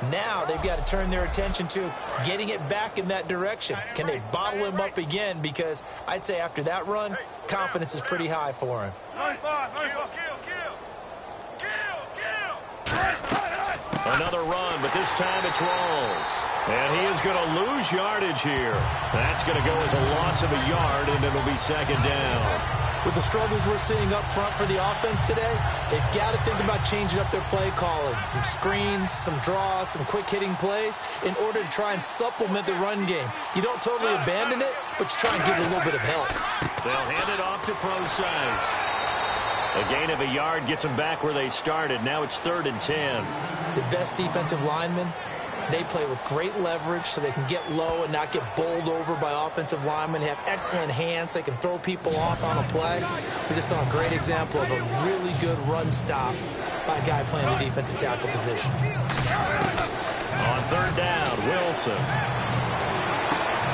Now they've got to turn their attention to getting it back in that direction. Can they bottle him up again? Because I'd say after that run, confidence is pretty high for him. Another run, but this time it's Rawls. And he is going to lose yardage here. That's going to go as a loss of a yard, and it'll be 2nd down. With the struggles we're seeing up front for the offense today, they've got to think about changing up their play calling. Some screens, some draws, some quick-hitting plays in order to try and supplement the run game. You don't totally abandon it, but you try and give it a little bit of help. They'll hand it off to Procise. A gain of a yard gets them back where they started. Now it's 3rd and 10. The best defensive linemen, they play with great leverage so they can get low and not get bowled over by offensive linemen. They have excellent hands. They can throw people off on a play. We just saw a great example of a really good run stop by a guy playing the defensive tackle position. On 3rd down, Wilson.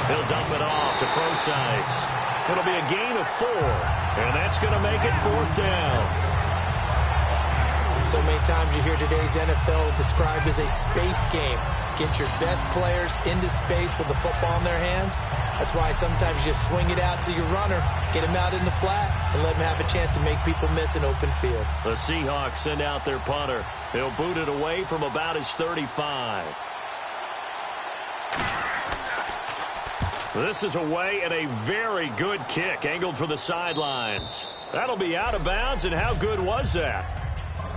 He'll dump it off to Procise. It'll be a gain of 4, and that's going to make it 4th down. So many times you hear today's NFL described as a space game. Get your best players into space with the football in their hands. That's why sometimes you just swing it out to your runner, get him out in the flat, and let him have a chance to make people miss an open field. The Seahawks send out their punter. He'll boot it away from about his 35. This is away and a very good kick angled for the sidelines. That'll be out of bounds, and how good was that?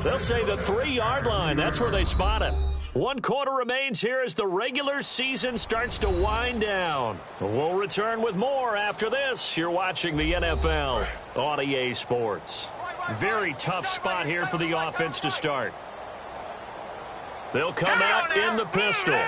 They'll say the 3-yard line. That's where they spot it. 1 quarter remains here as the regular season starts to wind down. We'll return with more after this. You're watching the NFL on EA Sports. Very tough spot here for the offense to start. They'll come out in the pistol.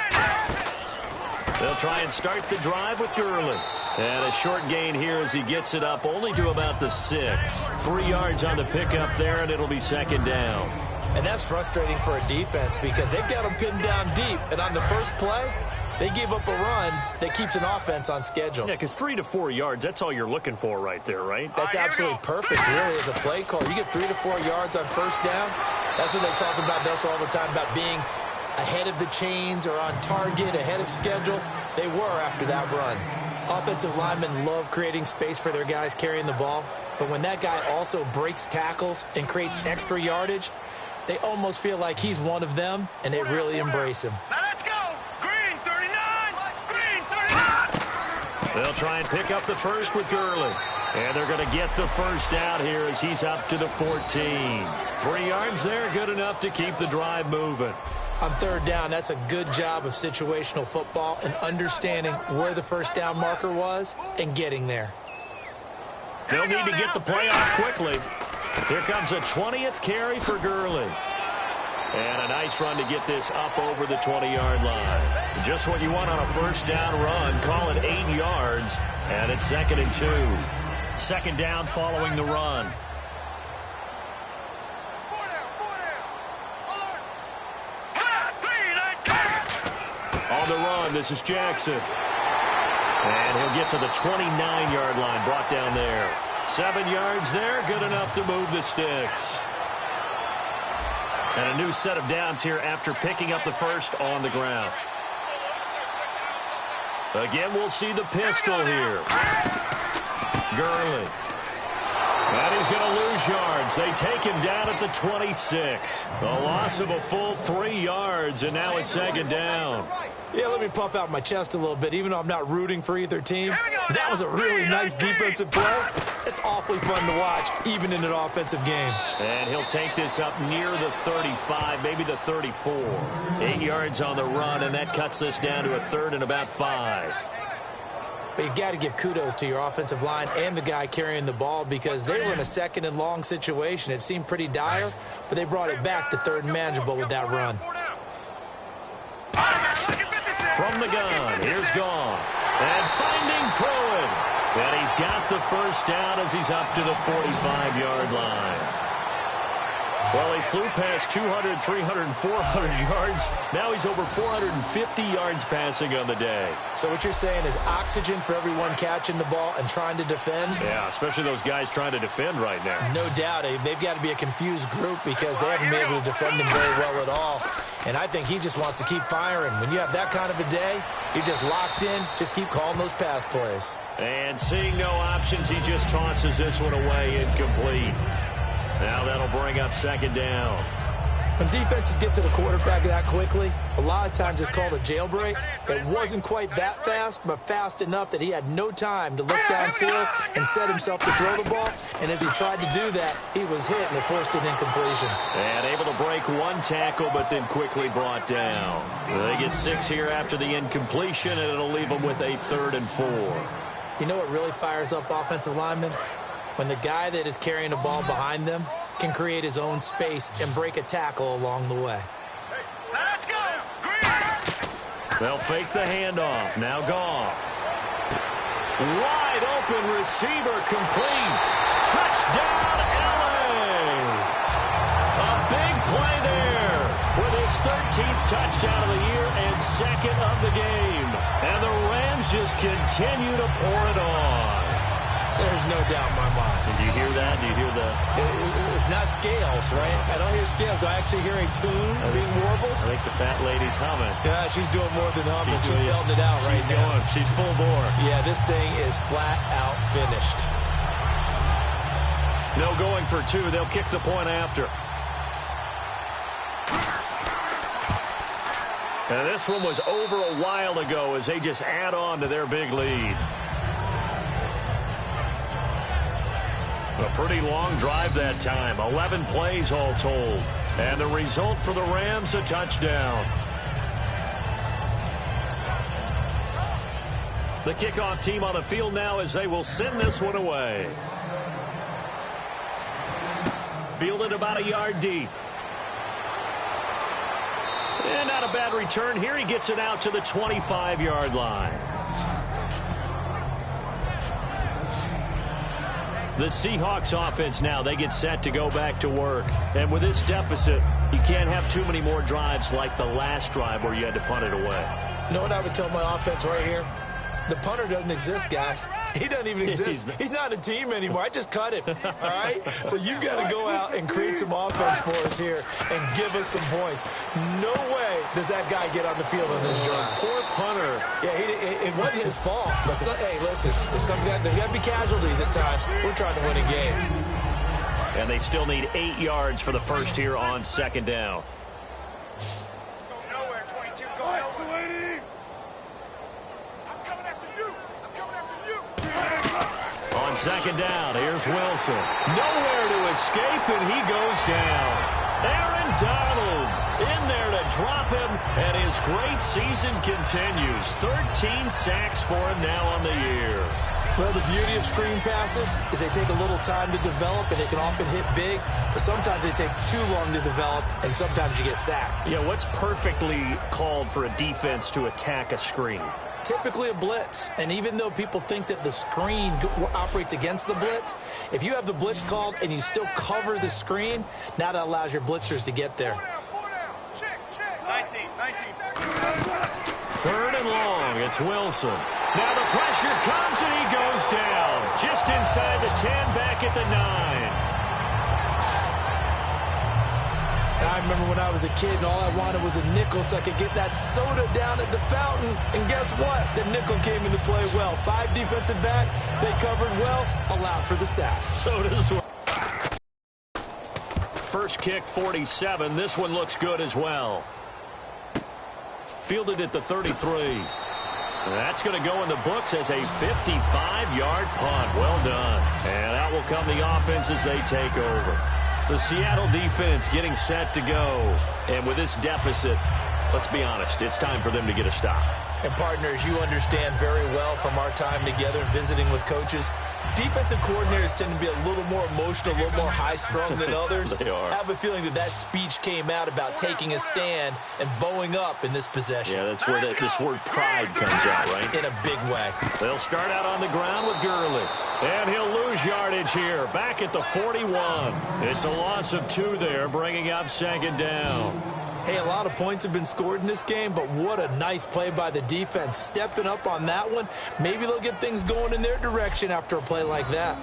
They'll try and start the drive with Gurley. And a short gain here as he gets it up only to about the 6. 3 yards on the pickup there, and it'll be 2nd down. And that's frustrating for a defense because they've got them pinned down deep. And on the first play, they gave up a run that keeps an offense on schedule. Yeah, because 3 to 4 yards, that's all you're looking for right there, right? That's absolutely perfect, really, as a play call. You get 3 to 4 yards on 1st down. That's what they talk about us all the time, about being ahead of the chains or on target, ahead of schedule. They were after that run. Offensive linemen love creating space for their guys carrying the ball, but when that guy also breaks tackles and creates extra yardage, they almost feel like he's one of them, and they really embrace him. Now let's go. Green 39. Green 39. They'll try and pick up the first with Gurley. And they're going to get the first out here as he's up to the 14. 3 yards there, good enough to keep the drive moving. On third down, that's a good job of situational football and understanding where the first down marker was and getting there. They'll need to get the play off quickly. Here comes a 20th carry for Gurley. And a nice run to get this up over the 20-yard line. Just what you want on a first down run. Call it 8 yards, and it's 2nd and 2. Second down following the run. On the run, this is Jackson. And he'll get to the 29-yard line, brought down there. 7 yards there, good enough to move the sticks. And a new set of downs here after picking up the first on the ground. Again, we'll see the pistol here. Gurley. And he's going to lose yards. They take him down at the 26. A loss of a full 3 yards, and now it's 2nd down. Yeah, let me puff out my chest a little bit, even though I'm not rooting for either team. That was a really nice defensive play. It's awfully fun to watch, even in an offensive game. And he'll take this up near the 35, maybe the 34. 8 yards on the run, and that cuts this down to a 3rd and about 5. But you got to give kudos to your offensive line and the guy carrying the ball because they were in a 2nd and long situation. It seemed pretty dire, but they brought it back to 3rd and manageable with that run. From the gun, here's Goff. And finding Pruitt. And he's got the first down as he's up to the 45-yard line. Well, he flew past 200, 300, 400 yards. Now he's over 450 yards passing on the day. So what you're saying is oxygen for everyone catching the ball and trying to defend? Yeah, especially those guys trying to defend right now. No doubt. They've got to be a confused group because they haven't been able to defend him very well at all. And I think he just wants to keep firing. When you have that kind of a day, you're just locked in. Just keep calling those pass plays. And seeing no options, he just tosses this one away incomplete. Now that'll bring up 2nd down. When defenses get to the quarterback that quickly, a lot of times it's called a jailbreak. It wasn't quite that fast, but fast enough that he had no time to look downfield and set himself to throw the ball. And as he tried to do that, he was hit and it forced an incompletion. And able to break one tackle, but then quickly brought down. They get 6 here after the incompletion, and it'll leave them with a 3rd and 4. You know what really fires up offensive linemen? When the guy that is carrying the ball behind them can create his own space and break a tackle along the way. Let's go. They'll fake the handoff. Now Goff. Wide open receiver complete. Touchdown, LA. A big play there with his 13th touchdown of the year and 2nd of the game. And the Rams just continue to pour it on. There's no doubt in my mind. Did you hear that? Do you hear the... It's not scales, right? I don't hear scales. Do I actually hear a tune being warbled? I think the fat lady's humming. Yeah, she's doing more than humming. She's belting it out right now. She's full bore. Yeah, this thing is flat out finished. No going for 2. They'll kick the point after. And this one was over a while ago as they just add on to their big lead. A pretty long drive that time. 11 plays all told. And the result for the Rams, a touchdown. The kickoff team on the field now as they will send this one away. Fielded about a yard deep. And not a bad return here. He gets it out to the 25-yard line. The Seahawks offense now, they get set to go back to work. And with this deficit, you can't have too many more drives like the last drive where you had to punt it away. You know what I would tell my offense right here? The punter doesn't exist, guys. He doesn't even exist. He's not a team anymore. I just cut him, all right? So you've got to go out and create some offense for us here and give us some points. No way does that guy get on the field on this drive. Poor punter. Yeah, it wasn't his fault. But hey, listen, there's got to be casualties at times. We're trying to win a game. And they still need 8 yards for the first here on second down. Go nowhere, 22. Go nowhere. I'm coming after you. I'm coming after you. On second down, here's Wilson. Nowhere to escape, and he goes down. Aaron Donald in there to drop him, and his great season continues. 13 sacks for him now on the year. Well, the beauty of screen passes is they take a little time to develop, and they can often hit big, but sometimes they take too long to develop, and sometimes you get sacked. Yeah, what's perfectly called for a defense to attack a screen? Typically a blitz, and even though people think that the screen operates against the blitz, if you have the blitz called and you still cover the screen, now that allows your blitzers to get there. 19. Third and long, it's Wilson. Now the pressure comes and he goes down. Just inside the 10, back at the 9. I remember when I was a kid and all I wanted was a nickel so I could get that soda down at the fountain. And guess what? The nickel came into play well. 5 defensive backs, they covered well, allowed for the sack. So does first kick, 47. This one looks good as well. Fielded at the 33. That's going to go in the books as a 55-yard punt. Well done. And out will come the offense as they take over. The Seattle defense getting set to go. And with this deficit, let's be honest, it's time for them to get a stop. And partners, you understand very well from our time together and visiting with coaches, defensive coordinators tend to be a little more emotional, a little more high-strung than others. They are. I have a feeling that speech came out about taking a stand and bowing up in this possession. Yeah, that's where this word pride comes out, right? In a big way. They'll start out on the ground with Gurley. And he'll lose yardage here, back at the 41. It's a loss of 2 there, bringing up second down. Hey, a lot of points have been scored in this game, but what a nice play by the defense. Stepping up on that one. Maybe they'll get things going in their direction after a play like that.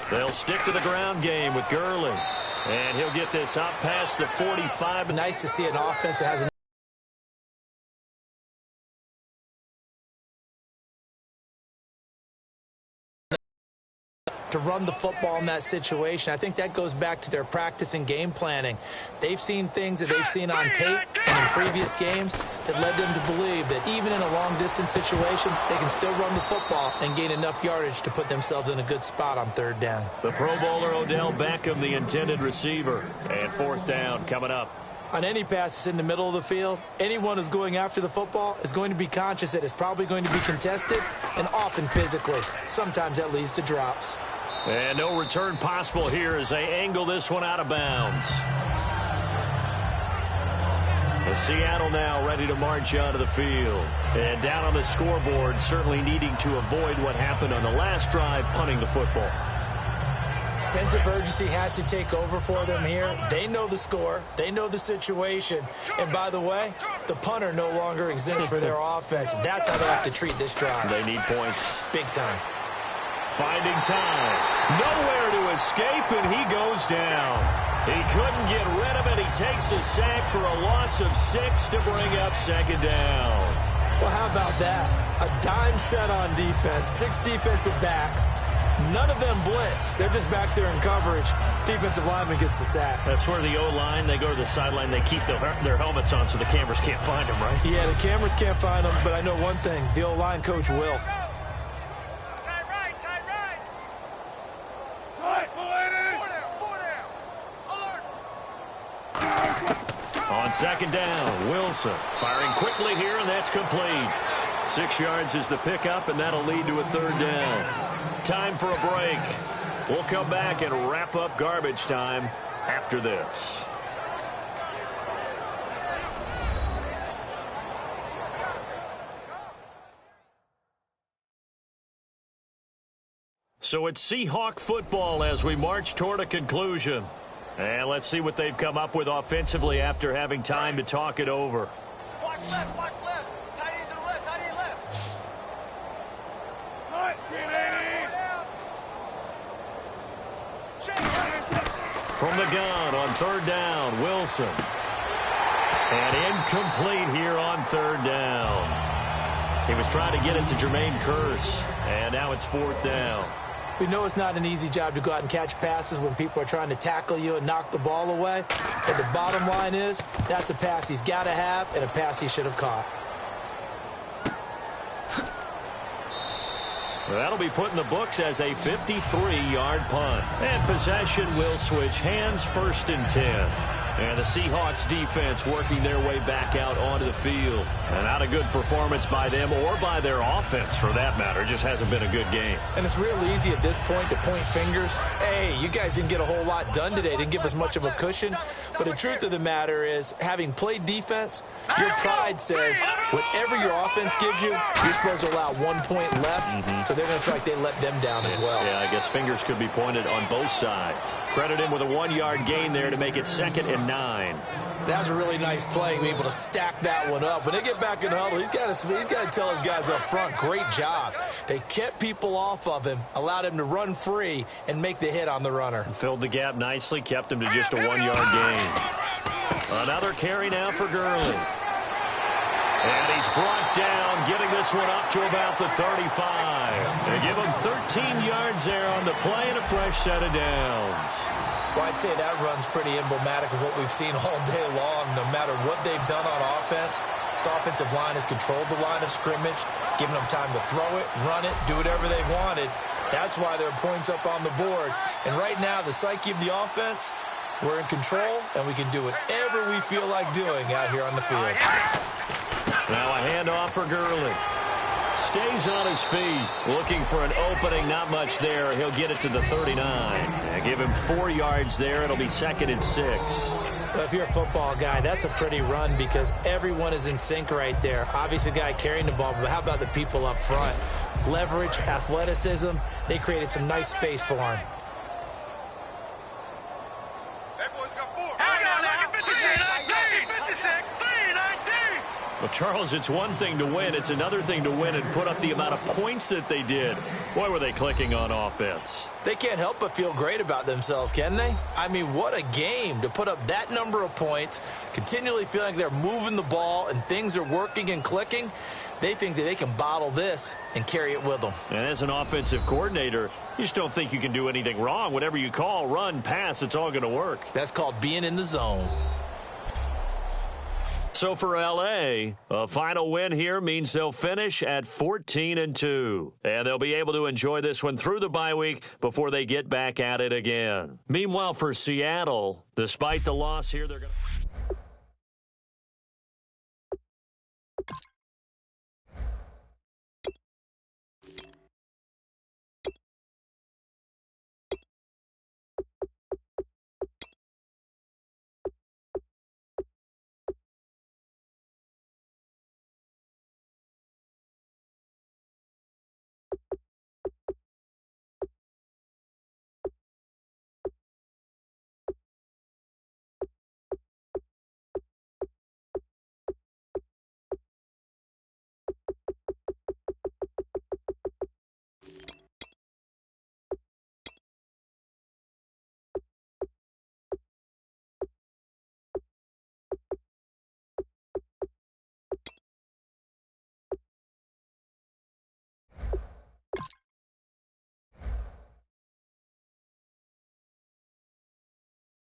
They'll stick to the ground game with Gurley. And he'll get this up past the 45. Nice to see an offense that has an to run the football in that situation. I think that goes back to their practice and game planning. They've seen things that they've seen on tape and in previous games that led them to believe that even in a long-distance situation, they can still run the football and gain enough yardage to put themselves in a good spot on third down. The Pro Bowler Odell Beckham, the intended receiver. And fourth down coming up. On any passes in the middle of the field, anyone who's going after the football is going to be conscious that it's probably going to be contested and often physically. Sometimes that leads to drops. And no return possible here as they angle this one out of bounds. And Seattle now ready to march onto the field. And down on the scoreboard, certainly needing to avoid what happened on the last drive, punting the football. Sense of urgency has to take over for them here. They know the score. They know the situation. And by the way, the punter no longer exists for their offense. That's how they have to treat this drive. They need points. Big time. Finding time. Nowhere to escape, and he goes down. He couldn't get rid of it. He takes a sack for a loss of 6 to bring up second down. Well, how about that? A dime set on defense. 6 defensive backs. None of them blitz. They're just back there in coverage. Defensive lineman gets the sack. That's where the O-line, they go to the sideline, they keep their helmets on so the cameras can't find them, right? Yeah, the cameras can't find them, but I know one thing. The O-line coach will. On second down, Wilson firing quickly here, and that's complete. 6 yards is the pickup, and that'll lead to a third down. Time for a break. We'll come back and wrap up garbage time after this. So it's Seahawk football as we march toward a conclusion. And let's see what they've come up with offensively after having time to talk it over. Watch left, watch left. Tight end to the left, tight end left. From the gun on third down, Wilson. And incomplete here on third down. He was trying to get it to Jermaine Kearse, and now it's fourth down. We know it's not an easy job to go out and catch passes when people are trying to tackle you and knock the ball away. But the bottom line is, that's a pass he's got to have and a pass he should have caught. That'll be put in the books as a 53-yard punt. And possession will switch hands, 1st and 10. And the Seahawks defense working their way back out onto the field. And not a good performance by them or by their offense, for that matter. It just hasn't been a good game. And it's real easy at this point to point fingers. Hey, you guys didn't get a whole lot done today. Didn't give us much of a cushion. But the truth of the matter is, having played defense, your pride says whatever your offense gives you, you're supposed to allow 1 point less. So they're going to feel like they let them down as well. Yeah, I guess fingers could be pointed on both sides. Credit him with a 1-yard gain there to make it 2nd and 9. That was a really nice play, being able to stack that one up. When they get back in the huddle, he's got to tell his guys up front, great job. They kept people off of him, allowed him to run free, and make the hit on the runner. Filled the gap nicely, kept him to just a 1-yard gain. Another carry now for Gurley. And he's brought down, getting this one up to about the 35. They give him 13 yards there on the play and a fresh set of downs. Well, I'd say that run's pretty emblematic of what we've seen all day long. No matter what they've done on offense, this offensive line has controlled the line of scrimmage, given them time to throw it, run it, do whatever they wanted. That's why there are points up on the board. And right now, the psyche of the offense, we're in control, and we can do whatever we feel like doing out here on the field. Now a handoff for Gurley. Stays on his feet, looking for an opening. Not much there. He'll get it to the 39. And give him 4 yards there. It'll be 2nd and 6. Well, if you're a football guy, that's a pretty run because everyone is in sync right there. Obviously, the guy carrying the ball, but how about the people up front? Leverage, athleticism. They created some nice space for him. Well, Charles, it's one thing to win. It's another thing to win and put up the amount of points that they did. Boy, were they clicking on offense. They can't help but feel great about themselves, can they? I mean, what a game to put up that number of points, continually feeling like they're moving the ball and things are working and clicking. They think that they can bottle this and carry it with them. And as an offensive coordinator, you just don't think you can do anything wrong. Whatever you call, run, pass, it's all going to work. That's called being in the zone. So for L.A., a final win here means they'll finish at 14-2. And they'll be able to enjoy this one through the bye week before they get back at it again. Meanwhile, for Seattle, despite the loss here, they're going to...